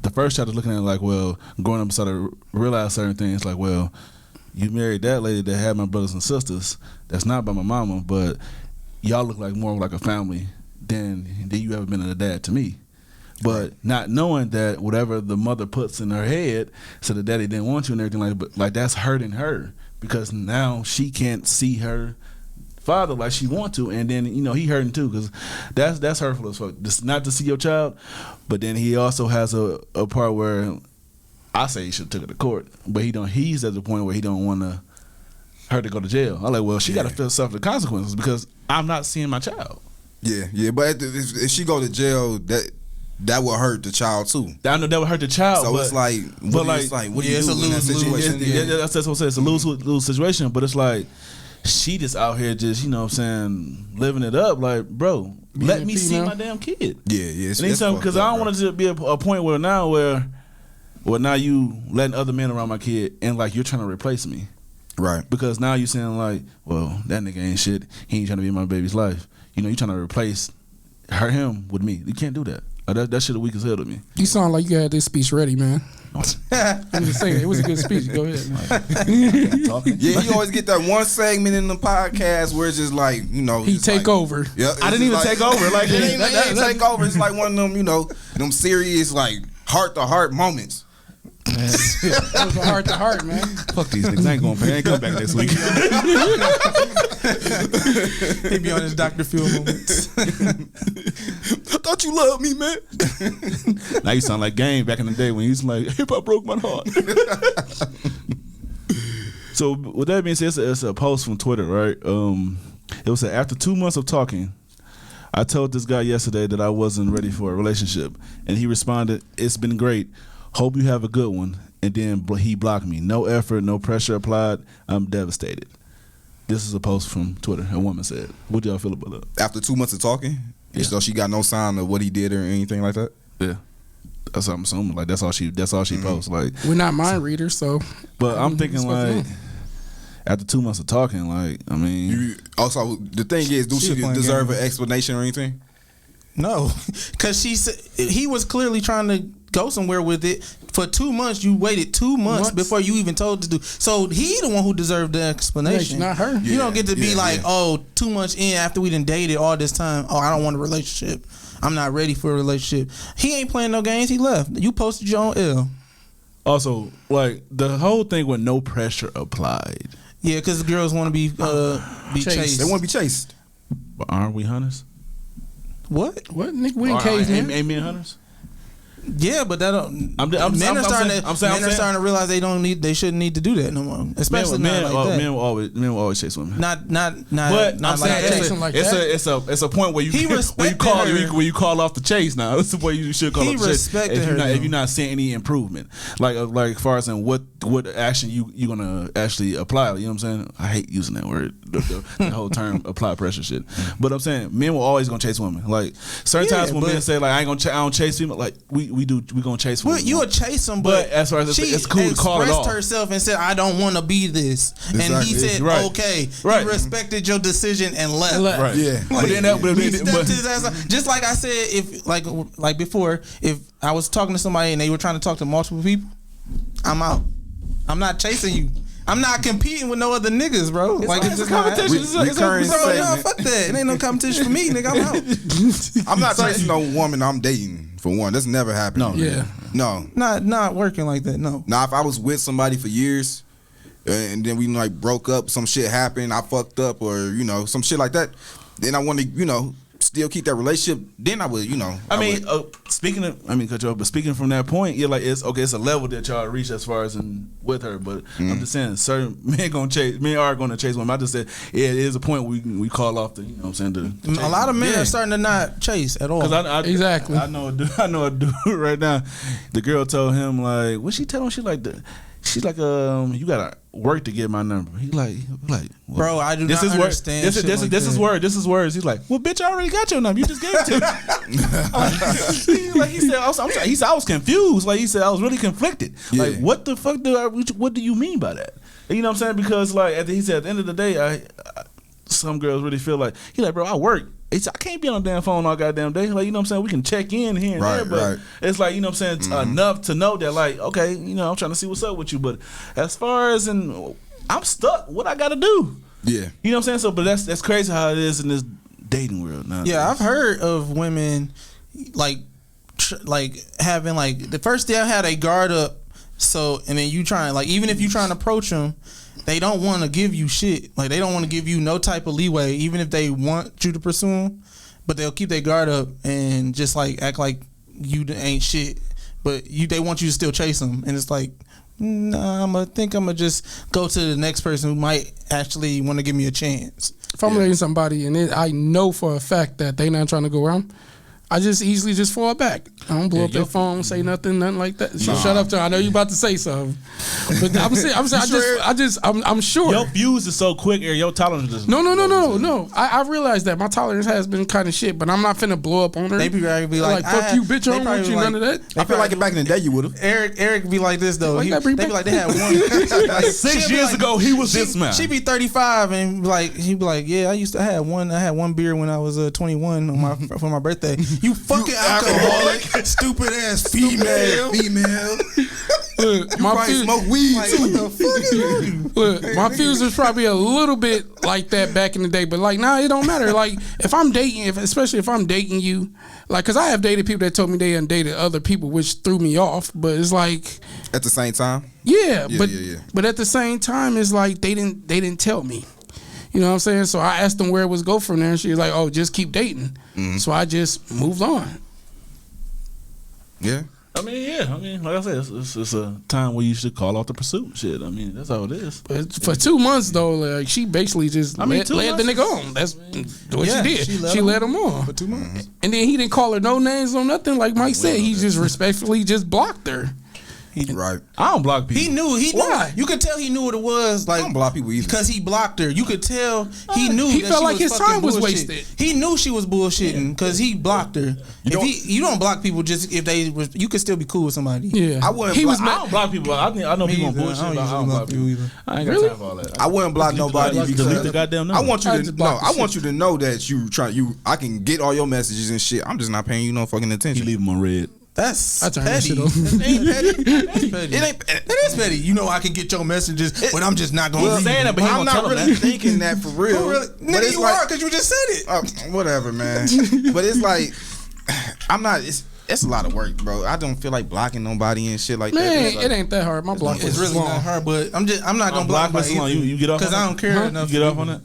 the first child is looking at it like, well, growing up, started to realize certain things like, well, you married that lady that had my brothers and sisters. That's not by my mama, but y'all look like more like a family than you ever been a dad to me. But not knowing that whatever the mother puts in her head, so the daddy didn't want you and everything like that's hurting her because now she can't see her father like she want to, and then he hurting too because that's hurtful as fuck. Just not to see your child, but then he also has a part where I say he should have took it to court, but he's at the point where he don't want her to go to jail. I'm like, well, she got to suffer the consequences because I'm not seeing my child. Yeah, but if she go to jail, that will hurt the child too. I know that would hurt the child. So but it's like, what do you do in that situation? That's what I'm saying. It's a lose situation, but it's like she just out here just, living it up. Like, bro, let me see my damn kid. Yeah. Because I don't want it to be a point where now you letting other men around my kid and like you're trying to replace me. Right. Because now you saying like, well, that nigga ain't shit. He ain't trying to be in my baby's life. You trying to replace him with me. You can't do that. That shit weak as hell to me. You sound like you had this speech ready, man. I'm just saying, it was a good speech. Go ahead. Talking. Yeah, he always get that one segment in the podcast where it's just like, you know, He it's take like, over. Yeah, I didn't even take over. Like, it ain't take over. It's like one of them, you know, them serious like heart to heart moments. It was a heart to heart, man. fuck these niggas. I ain't going to pay. I ain't come back next week. He be on his Dr. Phil moments. I thought you loved me, man. Now you sound like Game back in the day when he was like, hip hop broke my heart. So with that being said, it's a post from Twitter, right? It was after 2 months of talking, I told this guy yesterday that I wasn't ready for a relationship, and he responded, "It's been great. Hope you have a good one." And then he blocked me. No effort, no pressure applied. I'm devastated. This is a post from Twitter. A woman said, "What do y'all feel about that?" After 2 months of talking, Yeah. so she got no sign of what he did or anything like that. Yeah, that's what I'm assuming. Like that's all she posts. Like, We're not mind readers, so. but I'm thinking supposed to like, after 2 months of talking, like, I mean, You, also, the thing is, do She she playing deserve games. an explanation or anything? No, because he was clearly trying to go somewhere with it. For 2 months, you waited 2 months before you even told to do. So he the one who deserved the explanation, Not her. You don't get to be Yeah, like, yeah. oh, 2 months in after we done dated all this time. Oh, I don't want a relationship. I'm not ready for a relationship. He ain't playing no games. He left. You posted your own L. also like the whole thing with no pressure applied. Yeah, because the girls want to be chased. They want to be chased. But aren't we hunters? What? What? Nigga, we in caves, man. Ain't men hunters? Yeah, but that don't. I'm men are saying- starting to realize they shouldn't need to do that no more. Especially men not like that. will always chase women. Not But not I'm like saying that. chasing like that. it's a point where you He where you respected call her. where you call off the chase. Now that's the way you should call He off the chase. respected If you're her, not, if though. you're not seeing any improvement, like as far as in what action you gonna actually apply. You know what I'm saying? I hate using that word, the whole term apply pressure shit. But I'm saying men will always gonna chase women. Like certain Yeah, times when but- men say like I don't chase women, like we gonna chase women. Well, you would chase him, But but as far as she it's cool to call it expressed off. herself and said, "I don't want to be this," and he Exactly. said, Right. "Okay." Right. He respected your decision and left. Right. Yeah. But then He stepped his ass up. Just like I said, if like before, if I was talking to somebody and they were trying to talk to multiple people, I'm out. I'm not chasing you. I'm not competing with no other niggas, bro. Like it's just competition. not happening. Recurring Bro, no, segment. fuck that. It ain't no competition for me, nigga. I'm out. I'm not chasing no woman I'm dating, for one. That's never happened. No. Yeah. No. Not working like that. No. Now, if I was with somebody for years and then we like broke up, some shit happened, I fucked up, or you know, some shit like that, then I want to, you know, still keep that relationship. Then I would, you know. I mean, cut you off, but speaking from that point, you're like, it's okay. It's a level that y'all reach as far as in with her, but I'm just saying, certain men are gonna chase women. I just said, yeah, it is a point where we call off the, you know what I'm saying, the A lot of men Yeah. are starting to not chase at all. Because Exactly. I know a dude right now. The girl told him like, what she tell him? She's like, you gotta work to get my number. He like, what? Bro, I do not understand This shit is like this is that. word. This is words. He's like, well, bitch, I already got your number. You just gave it to me. He said, I was confused. Like he said, I was really conflicted. Yeah. Like, what the fuck what do you mean by that? You know what I'm saying? Because like he said, at the end of the day, some girls really feel like he like, bro, I work. I can't be on the damn phone all goddamn day. Like, you know what I'm saying? We can check in here and there, but right. it's like, you know what I'm saying, enough to know that like, okay, you know, I'm trying to see what's up with you. But as far as I'm stuck. What I gotta do? Yeah. You know what I'm saying? So, but that's crazy how it is in this dating world now. Yeah, I've heard of women like having like the first day I had a guard up. So and then you trying like even if you trying to approach them, they don't want to give you shit. Like they don't want to give you no type of leeway, even if they want you to pursue them. But they'll keep their guard up and just like act like you ain't shit. But they want you to still chase them, and it's like, nah, I'm gonna just go to the next person who might actually want to give me a chance. If I'm dating somebody and I know for a fact that they not trying to go around, I just easily just fall back. I don't blow up their phone, say nothing like that. Shut up, John. I know you about to say something, but I'm saying, I'm sure. Your fuse is so quick, or your tolerance is No. I realize that my tolerance has been kind of shit, but I'm not finna blow up on her. They be like, fuck you, bitch. I don't want you. None of that. I feel like back in the day you would have. Eric be like this though. Like They that, bring be back- like they had one. Like, 6 years ago, he was this man. She be 35 and like he be like, yeah, I had one beer when I was 21 for my birthday. You fucking alcoholic, stupid ass female. Look, my Probably fuse, smoke weed Like, too. what the fuck is wrong with you? look, my fuse was probably a little bit like that back in the day, but like now it don't matter. Like if I'm dating, especially if I'm dating you, like because I have dated people that told me they dated other people, which threw me off. But it's like At the same time, yeah. Yeah. But at the same time, it's like they didn't tell me. You know what I'm saying? So I asked them where it was go from there, and she was like, "Oh, just keep dating." So I just moved on. yeah. I mean, yeah. I mean, like I said, it's a time where you should call off the pursuit. Shit. I mean, that's how it is. But for 2 months though, like she basically just led 2 the months nigga on. That's what Yeah, she did. She led him on. For 2 months. And then he didn't call her no names or nothing. Like Mike said, he just respectfully just blocked her. Right. I don't block people. He knew. Why? You could tell he knew what it was. Like I don't block people either. because he blocked her. You could tell he knew. He that felt she like was his fucking time was bullshit. wasted. He knew she was bullshitting because he blocked her. You don't block people just if they. You could still be cool with somebody. Yeah, I wouldn't He block- was I mad. don't block people. I know Me people on either. bullshit. I don't but I usually don't block block people people. either. I ain't got Really? time for all that. I wouldn't block nobody delete because the goddamn number. I want you I to just no. block the I shit. want you to know that I can get all your messages and shit. I'm just not paying you no fucking He attention. leave them on red. That's I turn that petty. shit off. That ain't petty. That's petty. It ain't. That is petty. You know I can get your messages, but I'm just not gonna. Well, leave saying you. that, but he I'm won't not tell them really that. thinking that for real. Oh, really? But Nigga, it's you like, are because you just said it. whatever, man. But it's like I'm not. It's a lot of work, bro. I don't feel like blocking nobody and shit like that. Man, It's like, it ain't that hard. My block It's is really long. not her, but I'm not gonna block Block list long. You get off because on I that? don't care enough. You get off on that?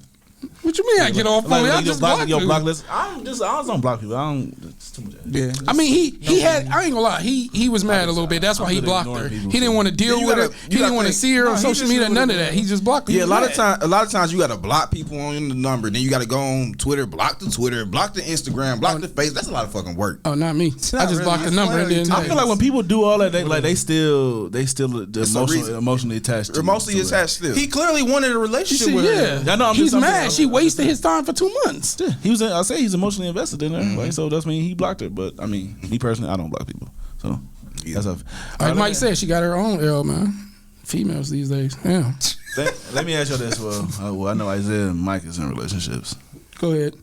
What you mean I get off on it? I just block your you. block list. I just don't block people. I don't. It's too much. Yeah. I mean, he had. I ain't gonna lie. He was mad a little bit. That's why he good at blocked ignoring her. people, He didn't so- want to deal You with gotta- her. you He didn't gotta want to think- see her on No, he social just media. knew None what of it that. He just blocked her. Yeah, He a was lot mad. of times you gotta block people on the number. Then you gotta go on Twitter, block the Twitter, block the Instagram, block the face. That's a lot of fucking work. Oh, not me. I not just really. blocked the It's number and clearly then. I feel like when people do all that, they still a reason. emotionally attached. To Emotionally it. attached still. He clearly wanted a relationship with her. Yeah, I know, I'm he's just- I'm mad. just- She wasted his time for 2 months. Yeah, he was. I say he's emotionally invested in her, like, so that's mean he blocked her. But I mean, me personally, I don't block people. So that's a. Like Mike said, she got her own L, man. Females these days. Yeah. Let me ask you this. Well, I know Isaiah and Mike is in relationships, Go ahead.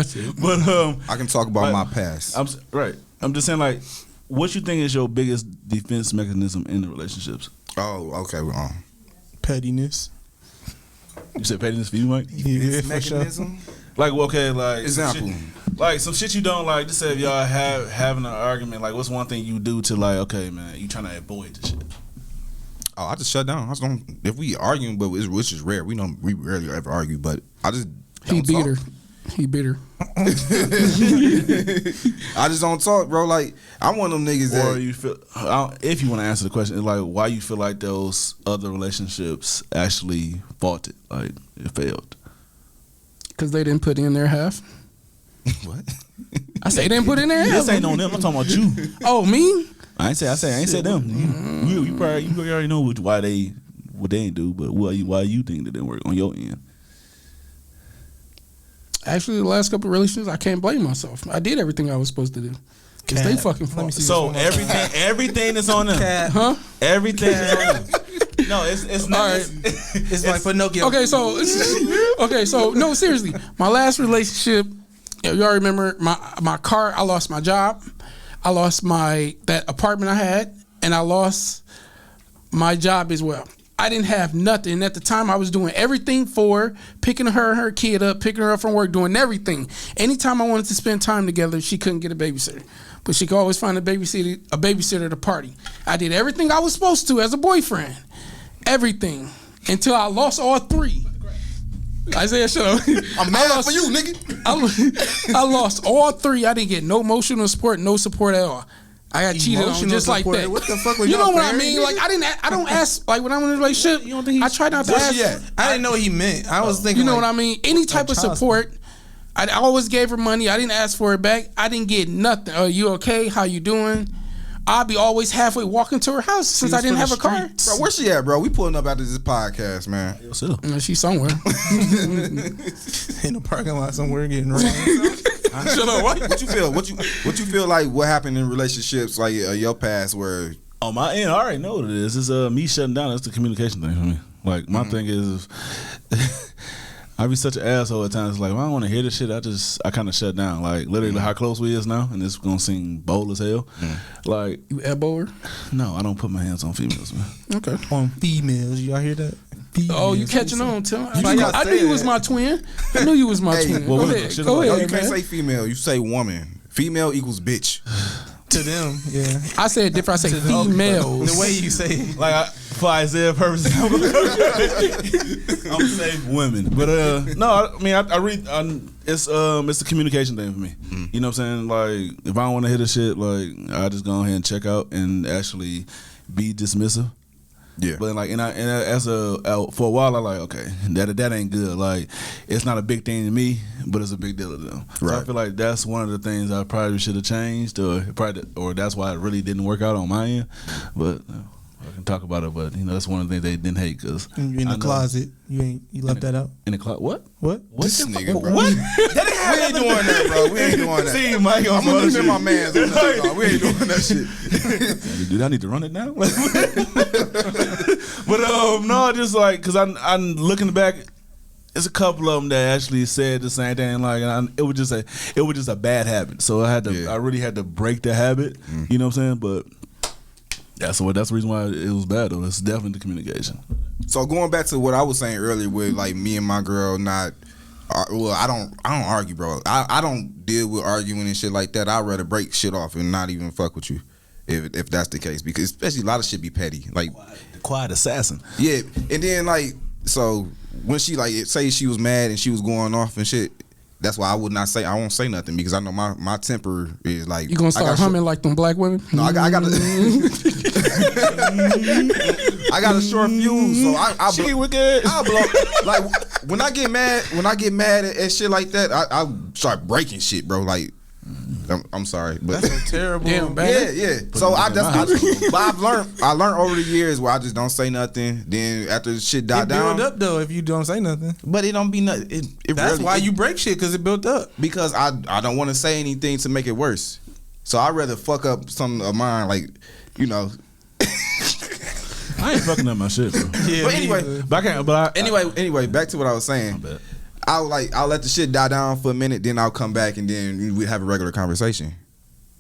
Shit. but I can talk about Like, my past. I'm just saying, like, what you think is your biggest defense mechanism in the relationships? Oh, okay. Pettiness. You said pettiness for you, Mike? Yeah, for sure. Mechanism. Like, okay, like Example. some shit you don't like. Just say if y'all having an argument, like, what's one thing you do to, like, okay, man, you trying to avoid the shit? Oh, I just shut down. I just don't. If we arguing, but which is rare. We rarely ever argue. But I just He don't beat talk. her. He beat her. I just don't talk, bro. Like I'm one of them niggas Or that you feel, if you want to answer the question, it's like, why you feel like those other relationships actually faulted, like it failed? Because they didn't put in their half. what? I say they didn't put in their half. This ain't on them. I'm talking about you. Oh, me? I ain't say them. You already know what they ain't do, but why you think that didn't work on your end? Actually, the last couple of relationships, I can't blame myself. I did everything I was supposed to do. Because they fucking Let me fought. see. So everything is on them. Huh? Everything is on them. No, it's not. All right. It's like Pinocchio. Okay, so no, seriously. My last relationship, y'all remember my car, I lost my job. I lost that apartment I had, and I lost my job as well. I didn't have nothing. At the time, I was doing everything for her, picking her and her kid up, picking her up from work, doing everything. Anytime I wanted to spend time together, she couldn't get a babysitter. But she could always find a babysitter to party. I did everything I was supposed to as a boyfriend. Everything. Until I lost all three. Isaiah, shut up. I'm mad for you, nigga. I lost all three. I didn't get no emotional support, no support at all. I got cheated on Emotional just like support? that. What the fuck was you know y'all what I married? mean? Like I don't ask like when I'm in a relationship. You don't think I try not to Where's ask. she at? I didn't know what he meant. I was thinking. You know like, what I mean? Any type of child support. I always gave her money. I didn't ask for it back. I didn't get nothing. You okay? How you doing? I'll be always halfway walking to her house since I didn't have a car. Bro, where's she at, bro? We pulling up after this podcast, man. She's somewhere. in the parking lot somewhere getting rained. Shut up. What you feel? What you feel like? What happened in relationships like your past where? On my end, I already know what it is. It's me shutting down. That's the communication thing for me. Like my thing is, I be such an asshole at times. Like, if I don't want to hear this shit, I kind of shut down. Like, literally, how close we is now, and it's gonna seem bold as hell. Like, You elbow her? no, I don't put my hands on females, man. Okay. On females, y'all hear that? Females. Oh, you catching on, Tim? I gotta knew say you was that. my twin. I knew you was my twin. well, Go what- ahead. shit Go about- Yo, ahead, you can't man. say female. You say woman. Female equals bitch. To them, yeah. I said different. I say females. The way you say it. Like, for Isaiah purposes, I'm gonna say women. But no, I mean, I read. It's a communication thing for me. You know what I'm saying? Like, if I don't want to hear the shit, like, I just go ahead and check out and actually be dismissive. Yeah. But like, for a while, I like, okay, that ain't good. Like, it's not a big thing to me, but it's a big deal to them. So I Right. feel like that's one of the things I probably should have changed, or that's why it really didn't work out on my end. But I can talk about it. But that's one of the things they didn't hate because You in the closet. You left that out. in the closet. What? What? This nigga, bro. What? We ain't doing that, bro. We ain't doing that. See, Mike, I'm gonna leave my man's on that, dog. We ain't doing that shit. Dude, I need to run it now. But no, just like because I'm looking back. It's a couple of them that actually said the same thing. Like, it was just a bad habit. So I really had to break the habit. You know what I'm saying? But that's the reason why it was bad though. It's definitely the communication. So going back to what I was saying earlier with like me and my girl not. Well, I don't argue, bro. I don't deal with arguing and shit like that. I'd rather break shit off and not even fuck with you, if that's the case. Because especially a lot of shit be petty. Like, The quiet assassin. yeah, and then like, so when she like say she was mad and she was going off and shit, that's why I won't say nothing because I know my temper is like. You gonna start humming like them black women? No, I got I got a short fuse, so I blow. Like when I get mad at shit like that, I start breaking shit, bro. Like I'm sorry, but That's so terrible. Damn, bad. yeah. So but I learned over the years where I just don't say nothing. Then after shit died It build down, up though if you don't say nothing. but it don't be nothing. That's rarely- why you break shit because it built up. because I don't want to say anything to make it worse. So I'd rather fuck up something of mine, like I ain't fucking up my shit, bro. Yeah, But me anyway, either. But I can't. But Anyway, back to what I was saying. bad. I'll let the shit die down for a minute, then I'll come back and then we have a regular conversation,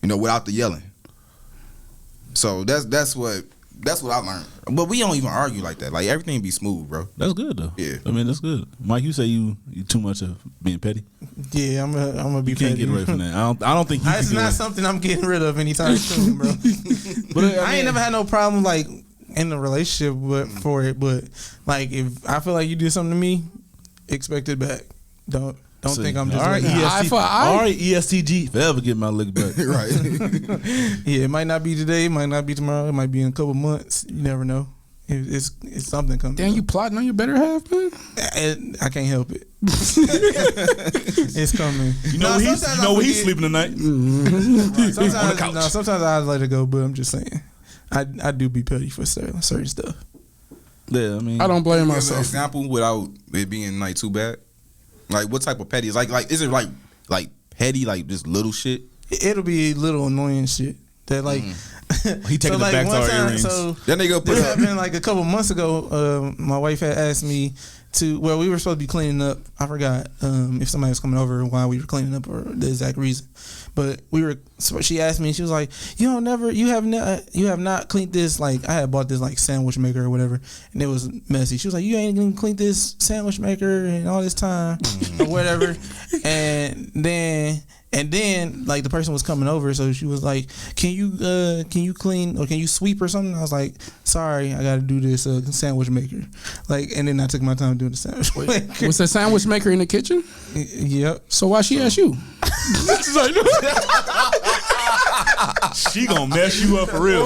without the yelling. So that's what I learned. But we don't even argue like that. Like everything be smooth, bro. That's good though. Yeah. I mean, that's good. Mike, you say you too much of being petty. Yeah, I'm gonna be. You can't petty. get away from that. I don't think you. It's can get not away. something I'm getting rid of anytime soon, bro. But I ain't never had no problem like in the relationship, but for it. But like, if I feel like you did something to me, expect it back. Don't think I'm just all right. letting you- Eye for eye. All right, ESTG. If I ever get my lick back, Right. Yeah, it might not be today, it might not be tomorrow, it might be in a couple months. You never know. It's something coming. Damn, you plotting on your better half, man? I can't help it. It's coming. You know where he's sleeping tonight. Sometimes I let it go, but I'm just saying, I do be petty for certain stuff. Yeah, I mean, I don't blame Give an myself. example without it being like too bad. Like what type of petty is like is it like petty like just little shit? It'll be little annoying shit that like. He taking it back to one our time, earrings. So That nigga put this up. happened like a couple months ago. My wife had asked me to. Well, we were supposed to be cleaning up. I forgot if somebody was coming over while we were cleaning up or the exact reason. But we were. So she asked me. She was like, you have not cleaned this. Like I had bought this like sandwich maker or whatever, and it was messy. She was like, you ain't gonna clean this sandwich maker and all this time or whatever. And then like the person was coming over, so she was like, can you clean or can you sweep or something? I was like, sorry, I got to do this sandwich maker. Like, and then I took my time doing the sandwich maker. Was the sandwich maker in the kitchen? Yep. So why she asked you? she gonna mess you up for real.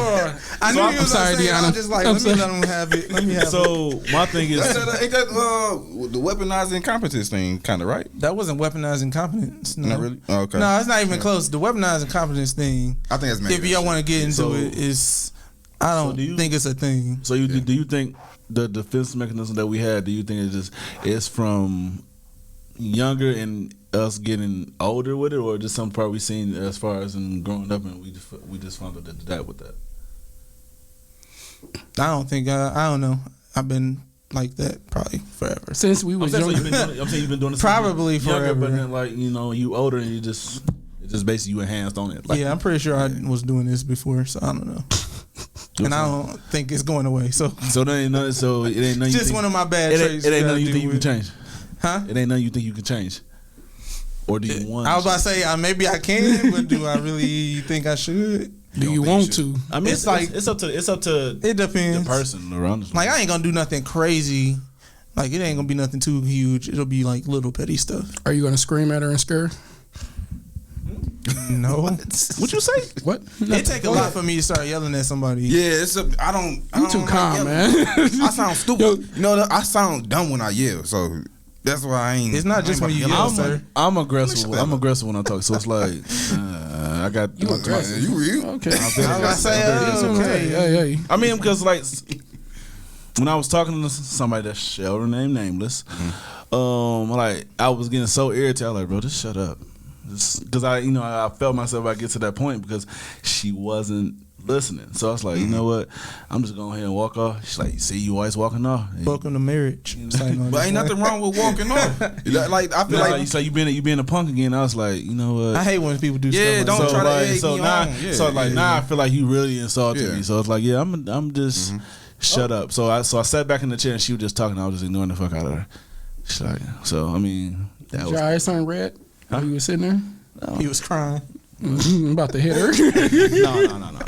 I knew he was sorry, gonna say it. I Deanna. was just like, let me let him have it. Let me have it. So my thing is, Ain't that the weaponized incompetence thing kind of right? That wasn't weaponized incompetence. No. Not really? Oh, okay. No, it's not even close. The weaponized incompetence thing. I think that's If y'all want to get into it, is I don't think it's a thing. so do you think the defense mechanism that we had? Do you think it's from younger and us getting older with it, or just some part we seen as far as in growing up and we just found out that with that? I don't think I don't know. I've been like that probably forever. Since we was young. I'm saying you've been doing this Probably younger, forever. but then like you older and it's just basically you enhanced on it. Like, Yeah, I'm pretty sure I was doing this before, so I don't know. And I don't think it's going away. So it ain't nothing. So it ain't nothing. just one of my bad traits. It ain't that I nothing you do think you can with- change. Huh? It ain't nothing you think you can change. Or do you want? I was about to say maybe I can, but do I really think I should? Do you want to? I mean, It's like- it's up to It depends. the person around us. Like I ain't gonna do nothing crazy. Like it ain't gonna be nothing too huge. It'll be like little petty stuff. Are you gonna scream at her and scare her? No. What you say? What? It take a lot for me to start yelling at somebody. Yeah, I don't You too like calm, yelling. man. I sound stupid. You know, I sound dumb when I yell, so that's why I ain't. It's not just when you yell, sir. I'm aggressive. I'm aggressive when I talk. So it's like I got. You aggressive. You Okay. I was about to say, okay. Hey. I mean, because like when I was talking to somebody that shall remain nameless, like I was getting so irritated. I was like, bro, just shut up. Because I felt myself I get to that point because she wasn't listening. So I was like, you know what? I'm just going ahead and walk off. She's like, see, you always walking off. Welcome to marriage. But ain't nothing wrong with walking off. Like I feel like you say you being a punk again. I was like, you know what? I hate when people do Yeah, stuff don't like try that. to egg so me now, on. Yeah, so like yeah, now yeah. I feel like you really insulted Yeah. me. So it's like, yeah, I'm just shut up. So I sat back in the chair and she was just talking. I was just ignoring the fuck out of her. She's like, so I mean, that Your was eyes turn red while you was sitting there? He was crying. I'm about to hit her. no.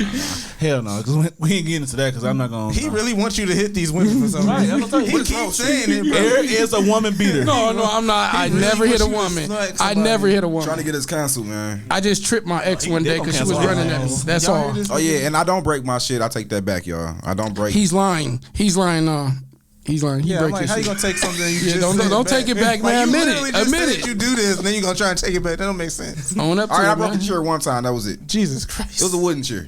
Hell no, because we ain't getting into that because I'm not gonna. He really wants you to hit these women for some Right, reason. I'm gonna tell you, He keeps saying it, bro. There is a woman beater. No, I'm not. I really never hit a wants you to woman. smack I somebody. never hit a trying to woman. get us canceled, man. I just tripped my ex one they day gonna because she was cancel running our at me. ass. That's Y'all all. hear this? Oh yeah, and I don't break my shit. I take that back, y'all. I don't break. He's lying. He's lying. He Yeah, I'm break like, his how you shit. gonna take something you Yeah, just don't said take it back, Like, man. you Admit literally it. just Admit said it. you do this, and then you gonna try and take it back. That don't make sense. Own up to All right, I it, broke man. a chair one time. That was it. Jesus Christ. It was a wooden chair.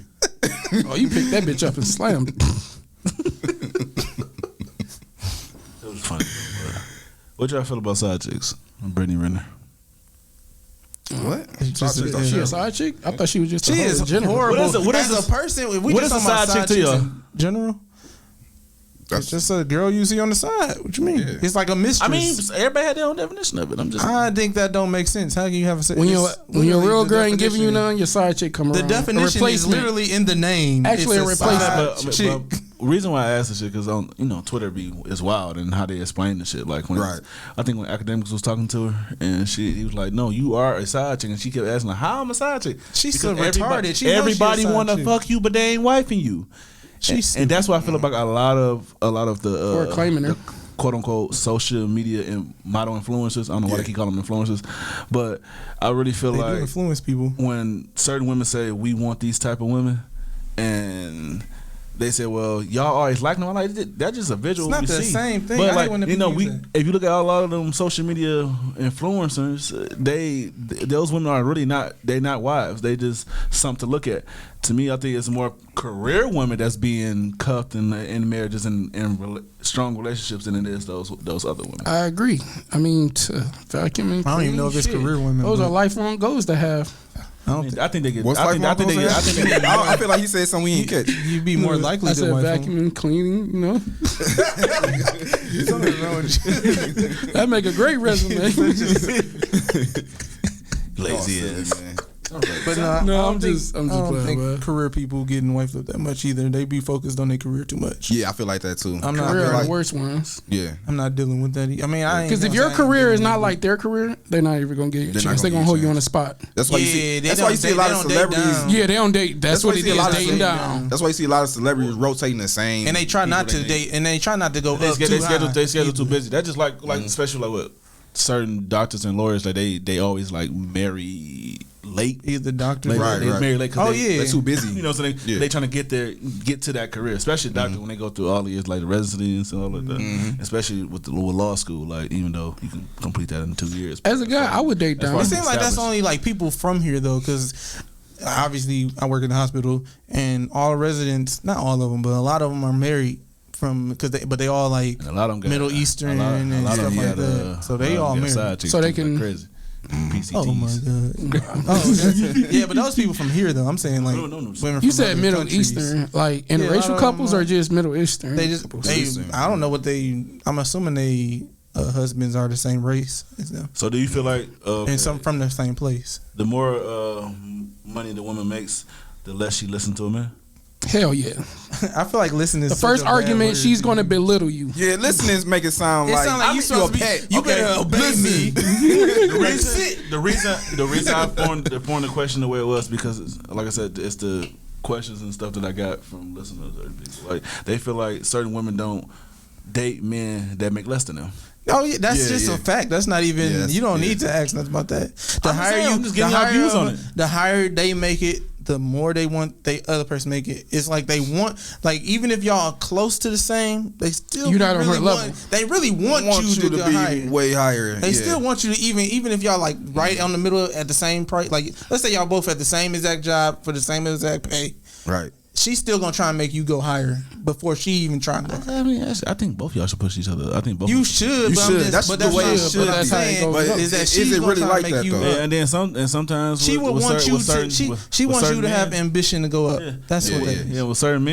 Oh, you picked that bitch up and slammed it. It was funny. What y'all feel about side chicks? Brittany Renner. What? She a side chick? I thought she was just a She hoe is in general. horrible. What is As a person, if we what just is a talking about side chick to chicks y'all? in general, it's just a girl you see on the side. What you mean? Yeah. It's like a mistress. I mean, everybody had their own definition of it. I'm just. I think that don't make sense. How can you have a When your real girl ain't giving you none? none, your side chick come The around. definition A is replacement. literally in the name. Actually, It's a replacement. side but chick. the reason why I asked this shit because on Twitter is wild and how they explain the shit. Like when Right. I think when Academics was talking to her and he was like, "No, you are a side chick," and she kept asking, like, "How am I a side chick?" She's Because so retarded. She knows everybody she a side want to chick. fuck you, but they ain't wifing you. She's And that's why I feel like a lot of the Or claiming her. the quote unquote social media and model influencers. I don't know why they keep calling them influencers, but I really feel they do like influence people. when certain women say we want these type of women, and they say, "Well, y'all always like them," I'm like, that's just a visual. It's not we the see. same thing. I But hate like when the you know, people use if you look at a lot of them social media influencers, those women are really not. They're not wives. They just something to look at. To me, I think it's more career women that's being cuffed in marriages and strong relationships than it is those other women. I agree. I mean, to vacuum and I don't even know if it's shit. career women. Those but are lifelong goals to have. I think they get. What's I think they get. I think they get. I feel like he said something we ain't catch. You'd be more likely I to said wife vacuum and cleaning. You know, Something's wrong with you. that make a great resume. Lazy ass. Man. But No, I I'm don't just think, I don't playing, think man. career people getting wifed up that much either. They be focused on their career too much. Yeah, I feel like that too. I'm not. Career are like- the worst ones. Yeah. I'm not dealing with that. I mean, I Because if your career is not like their career, they're not even gonna get you a They're not chance. They're gonna gonna give hold you you a on the chance. spot. That's why you Yeah, see. they That's why you don't see a date- lot they of don't date celebrities. down. Yeah, they don't date. That's what why it you see a lot is. of Dating cele- down. That's why you see a lot of celebrities rotating the same. and they try not to people date, and they try not to go They up too high. schedule too busy. That's just like especially like with certain doctors and lawyers, like they always like marry late. Either doctors, Right, They right. marry late. 'Cause Oh, they, yeah. They're too busy. You know, so they trying to get to that career, especially doctors when they go through all the years like the residency and all of that. Especially with law school, like even though you can complete that in 2 years. As a guy, I would date down. It seems like that's only like people from here though, because obviously I work in the hospital, and all residents, not all of them, but a lot of them are married from but they all like And a lot of them got, Middle Eastern a lot and of stuff them like got, that. So they a lot all of them got married. side chicks So they too, like can- crazy. PCTs. Oh my god. Yeah, but those people from here though. I'm saying like women from You said other Middle countries. Eastern, like Yeah, a lot interracial of couples, them, or just Middle Eastern? They just I don't know what they. I'm assuming they husbands are the same race as them, So do you feel like and some from the same place. the more money the woman makes, the less she listens to a man? Hell yeah. I feel like listening. The first argument, she's going to belittle you. Yeah, listeners make it sound like you supposed to be. You better obey me. The reason I formed the question the way it was because, like I said, it's the questions and stuff that I got from listeners. Like they feel like certain women don't date men that make less than them. Oh yeah, that's Yeah, just yeah. a fact. That's not even. Yeah, you don't yeah. need to ask nothing about that. I'm just getting your views on it. The higher they make it, the more they want the other person make it. It's like they want, like even if y'all are close to the same, they still You're not on really her want, level. They really want you to go be higher. way higher. They still want you to even if y'all like right on the middle at the same price. Like let's say y'all both at the same exact job for the same exact pay. right. She's still gonna try and make you go higher before she even trying to. I mean, I think both of y'all should push each other. I think both. You should. You but should. I'm just, That's but the that's way what- it but should that's be. how it goes. But Is that is she's it gonna really try to like make that, you though? up. Yeah, and then sometimes She would want you to. certain- She with wants you certain to have men- ambition to go up. Yeah. That's what that is. Yeah, with certain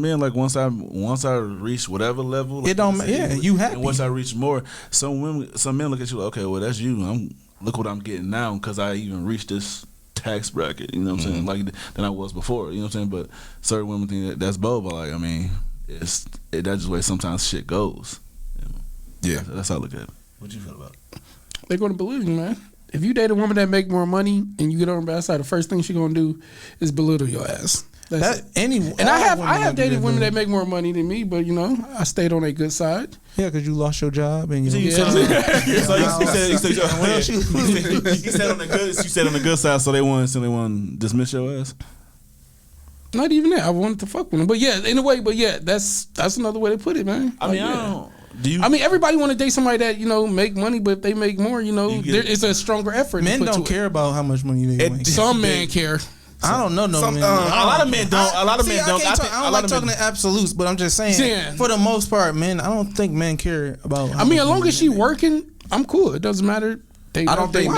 men, like once I reach whatever level, like It don't you ma- said, yeah, you happy. And once I reach more, some men look at you like, okay, well that's you. Look what I'm getting now because I even reached this tax bracket. You know what I'm saying? Like than I was before. You know what I'm saying? But certain women think that's bold. But like, I mean, that's just the way sometimes shit goes. Yeah. That's how I look at it. What you feel about it? They're going to belittle you, man. If you date a woman that make more money and you get on her bad side, the first thing she going to do is belittle your ass. That's it. And I have dated women that make more money than me, but you know, I stayed on a good side. Yeah, because you lost your job and So you. you said on the good side, so they want to dismiss your ass. Not even that. I wanted to fuck with them, but yeah, in a way. But yeah, that's another way to put it, man. I mean, Like, I yeah. don't. Do you? I mean, everybody want to date somebody that make money, but if they make more, You get it. it's a stronger effort. Men to put don't to care about how much money they make. It. Some men care. I don't know Some- men. a lot of men don't. A lot of men don't. I think don't a lot like of talking men- in absolutes, but I'm just saying. Yeah. For the most part, men, I don't think men care about. I mean, as long as she working, I'm cool. It doesn't matter. I don't think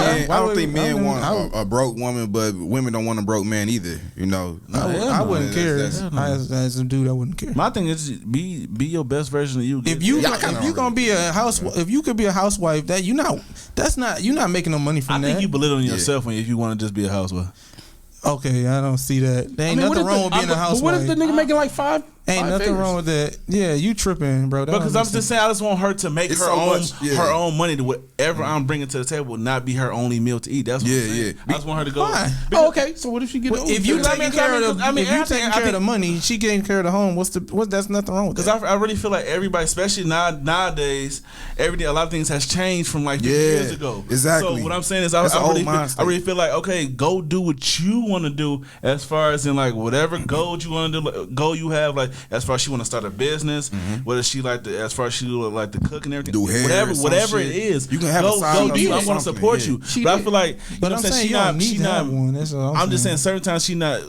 men want I would- a broke woman, but women don't want a broke man either. You know, I wouldn't care. That's- As a dude, I wouldn't care. My thing is be your best version of you. If you Yeah, I kinda if you gonna be a housewife, if you could be a housewife, you're not making no money from I that. think you belittling yourself when if you want to just be a housewife. Okay, I don't see that. There ain't nothing wrong with being a housewife. But what if the nigga making like five? Ain't five nothing figures? wrong with that. Yeah, you tripping, bro. That Because don't I'm make just sense. saying, I just want her to make It's her so own much, yeah. her own money to whatever I'm bringing to the table will not be her only meal to eat. That's what I'm saying. Yeah. I just want her to go. Why? Oh, okay. So what if she get Well, older? if you Because I taking mean- care of I mean, if you I think- taking care of the money, she getting care of the home. That's nothing wrong with that. Because I really feel like everybody, especially nowadays, everything a lot of things has changed from like 50 Yeah, years ago. exactly. So what I'm saying is, That's an I old really mind state. I really feel like okay, go do what you want to do as far as in like whatever goal you want to do, like, goal you have. Like as far as she want to start a business, whether she like the as far as she like the cook and everything, Do hair or some whatever shit. it is, You can have a go side do. hustle or I'm going to something, support yeah. you, She but I did. feel like But I'm saying you don't need to have one. That's all I'm just saying certain times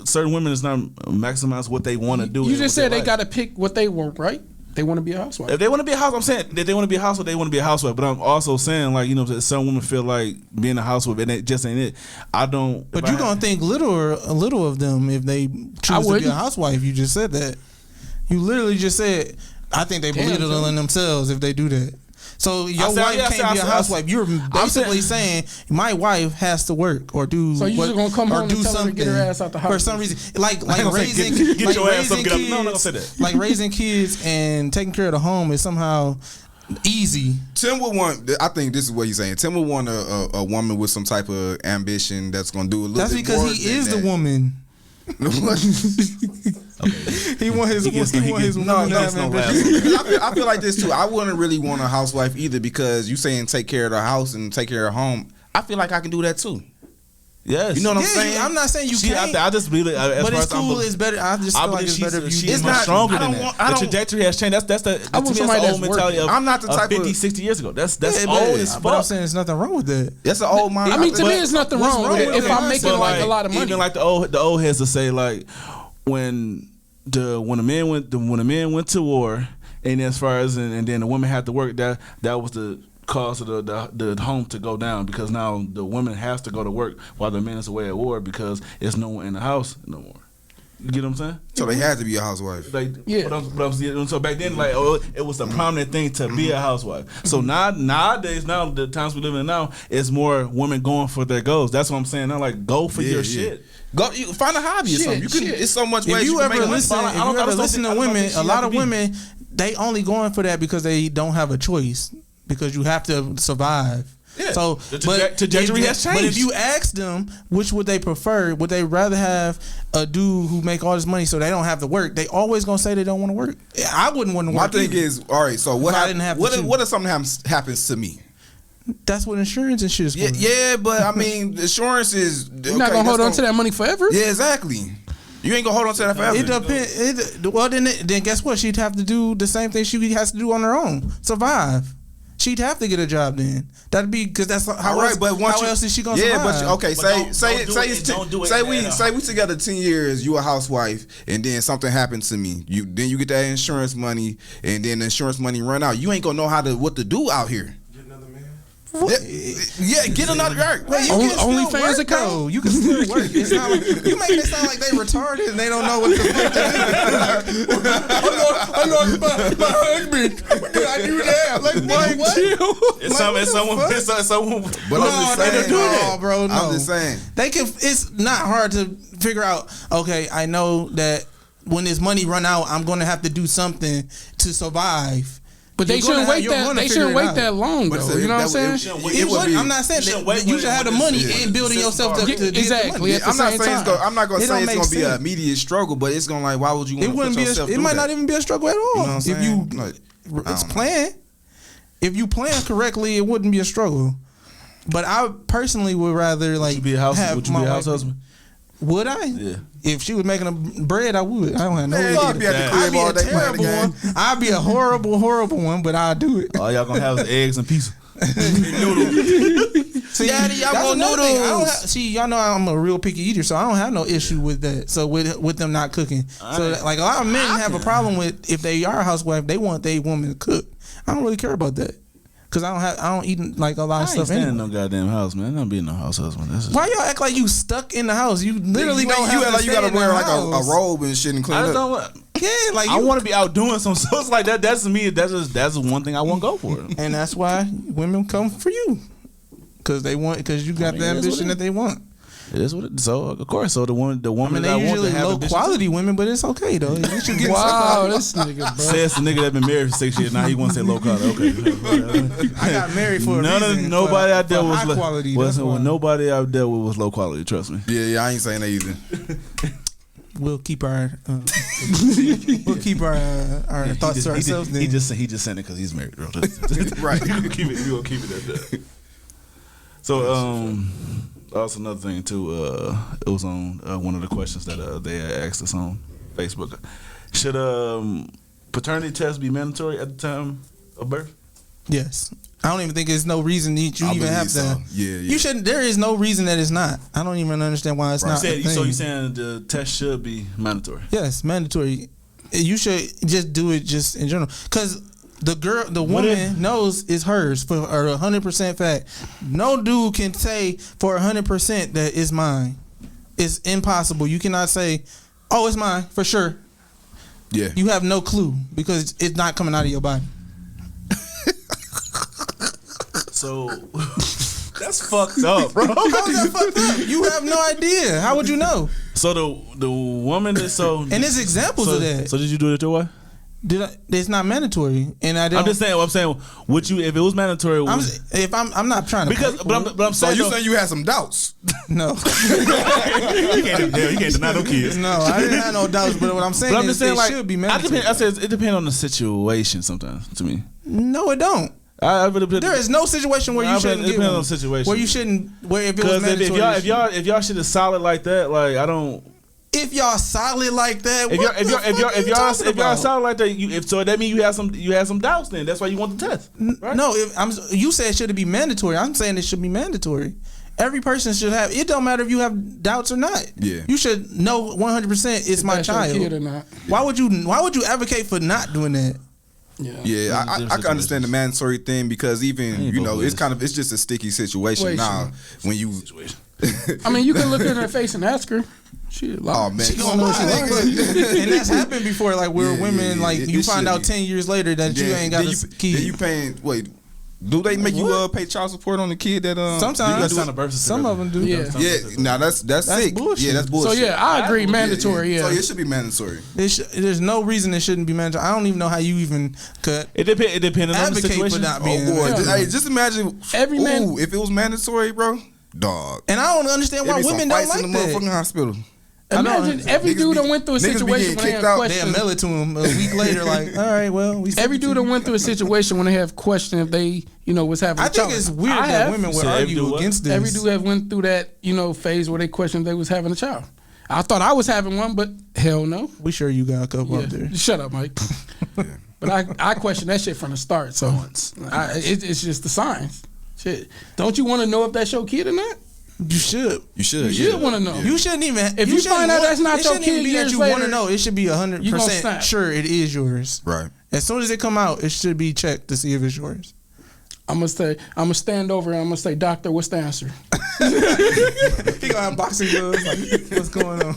certain women is not maximize what they want to do. You and just what said they like. got to pick what they want, right? They want to be a housewife. If they want to be a house, I'm saying that they want to be a housewife, they want to be a housewife. But I'm also saying, like, you know, that some women feel like being a housewife and it just ain't it. I don't. But you're gonna think a little of them if they choose to be wouldn't. a housewife. You just said that. You literally just said, I think they Damn, belittling themselves if they do that. So your said- wife yeah, I can't said- be a I said- housewife. You're basically saying my wife has to work or do. So you just gonna come or home do and tell her to get her ass out the house? for some reason, like gonna say, raising get like your ass up, raising get up. kids, No, I'm not gonna say that. like raising kids and taking care of the home is somehow easy. Tim would want. I think this is what he's saying. Tim would want a woman with some type of ambition that's going to do a little. That's bit because more he than is the that. woman. He want his woman to have ambition. I feel like this too. I wouldn't really want a housewife either because you saying take care of the house and take care of home. I feel like I can do that too. Yes. You know what I'm Yeah, saying? I'm not saying you can't. I just believe as But far it's as I'm cool. It's better. I just feel like it's better if you. she's It's much not- stronger I than don't that. want- I The don't- trajectory has changed. That's I to want me, somebody that's the old that's mentality working. of I'm not the type 50, of- 60 years ago. That's Yeah, old as But I'm fuck. saying there's nothing wrong with that. That's an old mind. I mean, to me, But there's nothing what's wrong wrong with it with if that? I'm making But like a lot of money. Even like the old heads to say like when a man went to war, and as far as and then the woman had to work, that was the cause the home to go down because now the woman has to go to work while the man is away at war because there's no one in the house no more. You get what I'm saying? So they had to be a housewife. Like, Yeah. So back then, like, it was a prominent thing to be a housewife. So nowadays, the times we live in now, it's more women going for their goals. That's what I'm saying. Now, like, go for your shit. Go, you find a hobby or something. You can. It's so much ways If you can ever make listen, money. if you ever listen to women, a lot of women, they only going for that because they don't have a choice because you have to survive. Yeah. So, The trajectory has changed. But if you ask them which would they prefer, would they rather have a dude who make all this money so they don't have to work? They always gonna say they don't want to work. I wouldn't want to work. My thing either. is, all right. So what? If I didn't have to choose. What if something happens to me? That's what insurance and shit is for. Yeah, but I mean, insurance is. You're not gonna hold on to that money forever. Yeah, exactly. You ain't gonna hold on to that forever. It depends. Well, then guess what? She'd have to do the same thing she has to do on her own. Survive. She'd have to get a job then. That'd be because that's how. All right, but how else is she gonna survive? Yeah, but okay. Say we we together 10 years. You a housewife, and then something happens to me. You get that insurance money, and then the insurance money run out. You ain't gonna know what to do out here. Yeah, get another work. OnlyFans account. You can still work. It's not like, you make it sound like they retarded and they don't know what to do. I lost my husband. What did I do there? Like what? It's someone. But I'm just saying, no, bro. No. I'm just saying. They can. It's not hard to figure out. Okay, I know that when this money run out, I'm going to have to do something to survive. But they shouldn't wait that. They shouldn't wait that long, though. You know what I'm saying? I'm not saying that you should have the money and building yourself to exactly. Get the money. I'm not gonna say it's gonna be an immediate struggle, but it's gonna like, why would you want to put yourself through that? It might not even be a struggle at all. You know what I'm saying? It's planned. If you plan correctly, it wouldn't be a struggle. But I personally would rather like Would you be a house husband? Would I? Yeah. If she was making a bread, I would. I don't have no Man, idea. you'd be at the crib all day playing the game. I'd be a horrible one, but I'll do it. All y'all gonna have is eggs and pizza. See, Daddy, I want noodles. See, y'all know I'm a real picky eater, so I don't have no issue with that. So with them not cooking, so like a lot of men have a problem with if they are a housewife, they want their woman to cook. I don't really care about that. Cause I don't eat like a lot of stuff. I ain't staying in no goddamn house, man. I don't be in no house husband. Why y'all act like you stuck in the house? You literally don't. You have act like you gotta wear like a robe and shit and clean I just up. don't. Yeah, like I want to be out doing some. So it's like that. That's me. That's one thing I want to go for. and that's why women come for you, cause you got the ambition that they want. It is what it. So of course, so the woman I mean, that they I want usually to have low quality women, but it's okay though. You should get Wow, this nigga, bro. Says the nigga that been married for 6 years. Now he want to say low quality. Okay. I got married for a reason. Nobody out there was high quality. Nobody out there was low quality. Trust me. Yeah, I ain't saying that either. We'll keep our thoughts to ourselves. He just saying it because he's married, bro. Right. We gonna keep it at that. So also another thing too. It was on one of the questions that they asked us on Facebook. Should paternity tests be mandatory at the time of birth? Yes. I don't even think there's no reason that you even have to. So. Yeah. You shouldn't. There is no reason that it's not. I don't even understand why it's not. So you're saying the test should be mandatory? Yes, mandatory. You should just do it just in general because the woman knows it's hers for 100% fact. No dude can say for 100% that it's mine. It's impossible. You cannot say, "Oh, it's mine for sure." Yeah. You have no clue because it's not coming out of your body. So that's fucked up, bro. How is that fucked up? You have no idea. How would you know? So the woman is so and there's examples of that. So did you do it your way? It's not mandatory, and I don't. I'm just saying. What I'm saying, would you if it was mandatory? I'm not trying to but I'm So saying. you saying you had some doubts? No. you can't deny them kids. No, I didn't have no doubts. But what I'm saying But I'm just saying, it should be mandatory. I said it depends on the situation. Sometimes to me, no, it don't. There is no situation where you shouldn't get one. On the situation. Where you shouldn't. Where if it was mandatory. If y'all shit is solid like that, like I don't. If y'all solid like that, if y'all solid like that, so that means you have some doubts. Then that's why you want the test. Right? No, you said should it be mandatory? I'm saying it should be mandatory. Every person should have. It don't matter if you have doubts or not. Yeah, you should know 100% it's my child. Kid or not. Why would you advocate for not doing that? Yeah, I can understand the mandatory thing because even it's just a sticky situation now when you. I mean, you can look at her face and ask her. She oh man, she don't know what she like. And that's happened before. Like where women you find out 10 years later that you ain't got a kid. Then you paying do they make you pay child support on the kid that sometimes some of them do. Yeah. Now that's sick. Bullshit. Yeah, that's bullshit. So yeah, I agree. Mandatory. Yeah. So it should be mandatory. There's no reason it shouldn't be mandatory. I don't even know how you even could. It depends on the situation. For not being Just imagine every man. If it was mandatory, bro. Dog. And I don't understand why women don't like in the that. motherfucking hospital. Imagine every dude that went through a situation when they have questions. They'll mail it to him a week later. Like, all right, well, every dude that went through a situation when they have questions if they, was having. I think it's weird that women would argue against this. Every dude that went through that, phase where they questioned if they was having a child. I thought I was having one, but hell no. We sure you got a couple up there. Shut up, Mike. But I questioned that shit from the start. So it's just the signs. Shit, don't you want to know if that's your kid or not? You should. You should want to know. You shouldn't even. If you find out that's not your kid, be that you want to know. It should be 100% sure it is yours. Right. As soon as it come out, it should be checked to see if it's yours. I'm gonna stand over and I'm gonna say, doctor, what's the answer? He gonna have boxing gloves. Like, what's going on?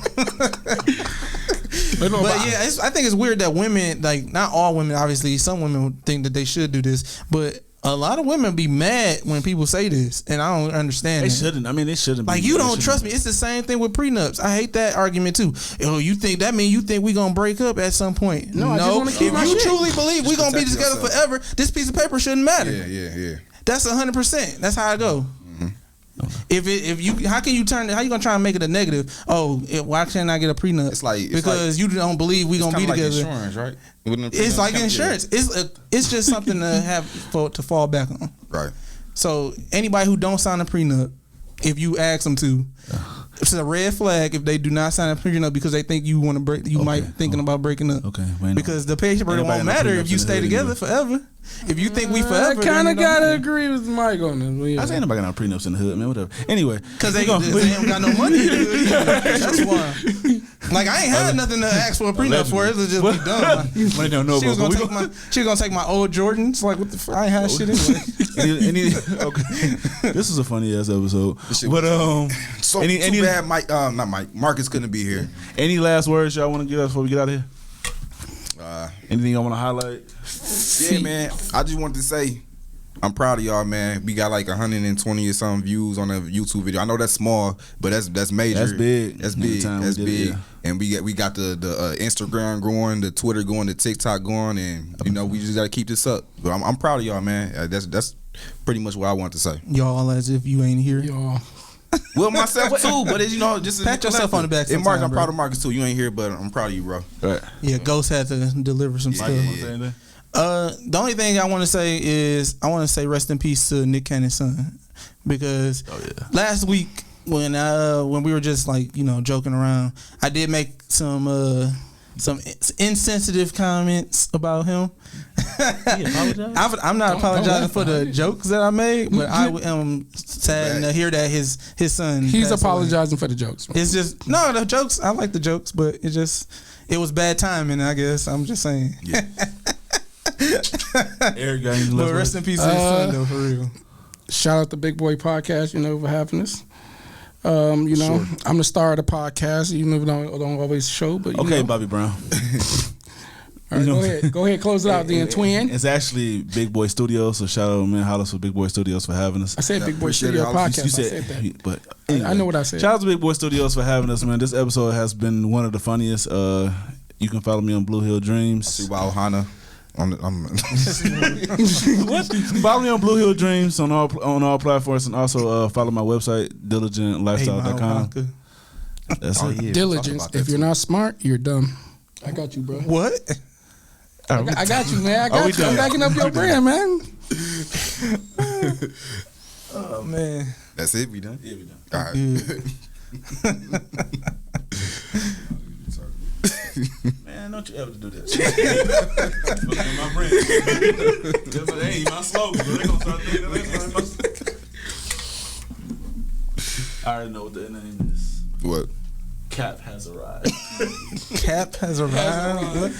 But yeah, I think it's weird that women, not all women, obviously, some women think that they should do this, but a lot of women be mad when people say this, and I don't understand. They shouldn't. I mean, they shouldn't. Like, you don't trust me. It's the same thing with prenups. I hate that argument too. You think we gonna break up at some point? No. I just wanna keep my if you shit. truly believe we gonna be together forever, this piece of paper shouldn't matter. Yeah. That's 100%. That's how I go. How can you how you gonna try and make it a negative? Why can't I get a prenup? It's like because you don't believe we gonna be together. Like insurance, right? It's like insurance. It's just something to have to fall back on. Right. So anybody who don't sign a prenup, if you ask them to, it's a red flag if they do not sign a prenup because they think you want to break. You might thinking about breaking up. Okay. Because the paper won't matter if you stay together forever. If you think we forever, I kind of gotta agree with Mike on this. I say nobody got no prenups in the hood, man. Whatever. Anyway, because they ain't got no money. That's why. Like, I ain't had nothing to ask for a prenup for. It was just be dumb. Money don't know. She was gonna take my old Jordans. Like, what the fuck? I ain't had shit anyway. Okay. This was a funny ass episode. But too bad Marcus couldn't be here. Any last words y'all want to give us before we get out of here? Anything y'all want to highlight? Yeah, man. I just wanted to say I'm proud of y'all, man. We got like 120 or some views on a YouTube video. I know that's small, but that's major. That's big. That's big. That's big. Yeah. And we got the Instagram going, the Twitter going, the TikTok going, and we just gotta keep this up. But I'm proud of y'all, man. That's pretty much what I want to say. Y'all, as if you ain't here. Y'all. Well, myself too, but just pat yourself on the back. And Mark, I'm proud of Marcus too. You ain't here, but I'm proud of you, bro. Right. Yeah, Ghost had to deliver some stuff. Yeah. The only thing I want to say is I want to say rest in peace to Nick Cannon's son, because last week when we were just joking around, I did make some insensitive comments about him. He apologized? I'm not apologizing for the jokes that I made, but I am sad to hear that his son. He's apologizing for the jokes. It's just the jokes. I like the jokes, but it was bad timing. I guess I'm just saying. Yeah. Eric, but rest in peace to his son, though, for real. Shout out to Big Boy Podcast, for having us. Sure. I'm the star of the podcast, even if I don't always show. But okay, Bobby Brown. All right, go ahead, close it out then, twin. It's actually Big Boy Studios, so shout out, man, holla for Big Boy Studios for having us. I said Big Boy Studio Podcast. You said that. But anyway, I know what I said. Shout out to Big Boy Studios for having us, man. This episode has been one of the funniest. You can follow me on Blue Hill Dreams. See Ohana. What? Follow me on Blue Hill Dreams on all platforms, and also follow my website diligentlifestyle.com. That's it. Diligence. If you're not smart, you're dumb. I got you, bro. What? I got you, man. I got you. I'm backing up your brand, man. Oh man. That's it. We done. Yeah, we done. All right. Man, don't you ever do that shit. My brand. That ain't my slogan, but they gonna start thinking that's my slogan. I already know what the name is. What? Cap has arrived. Cap has arrived.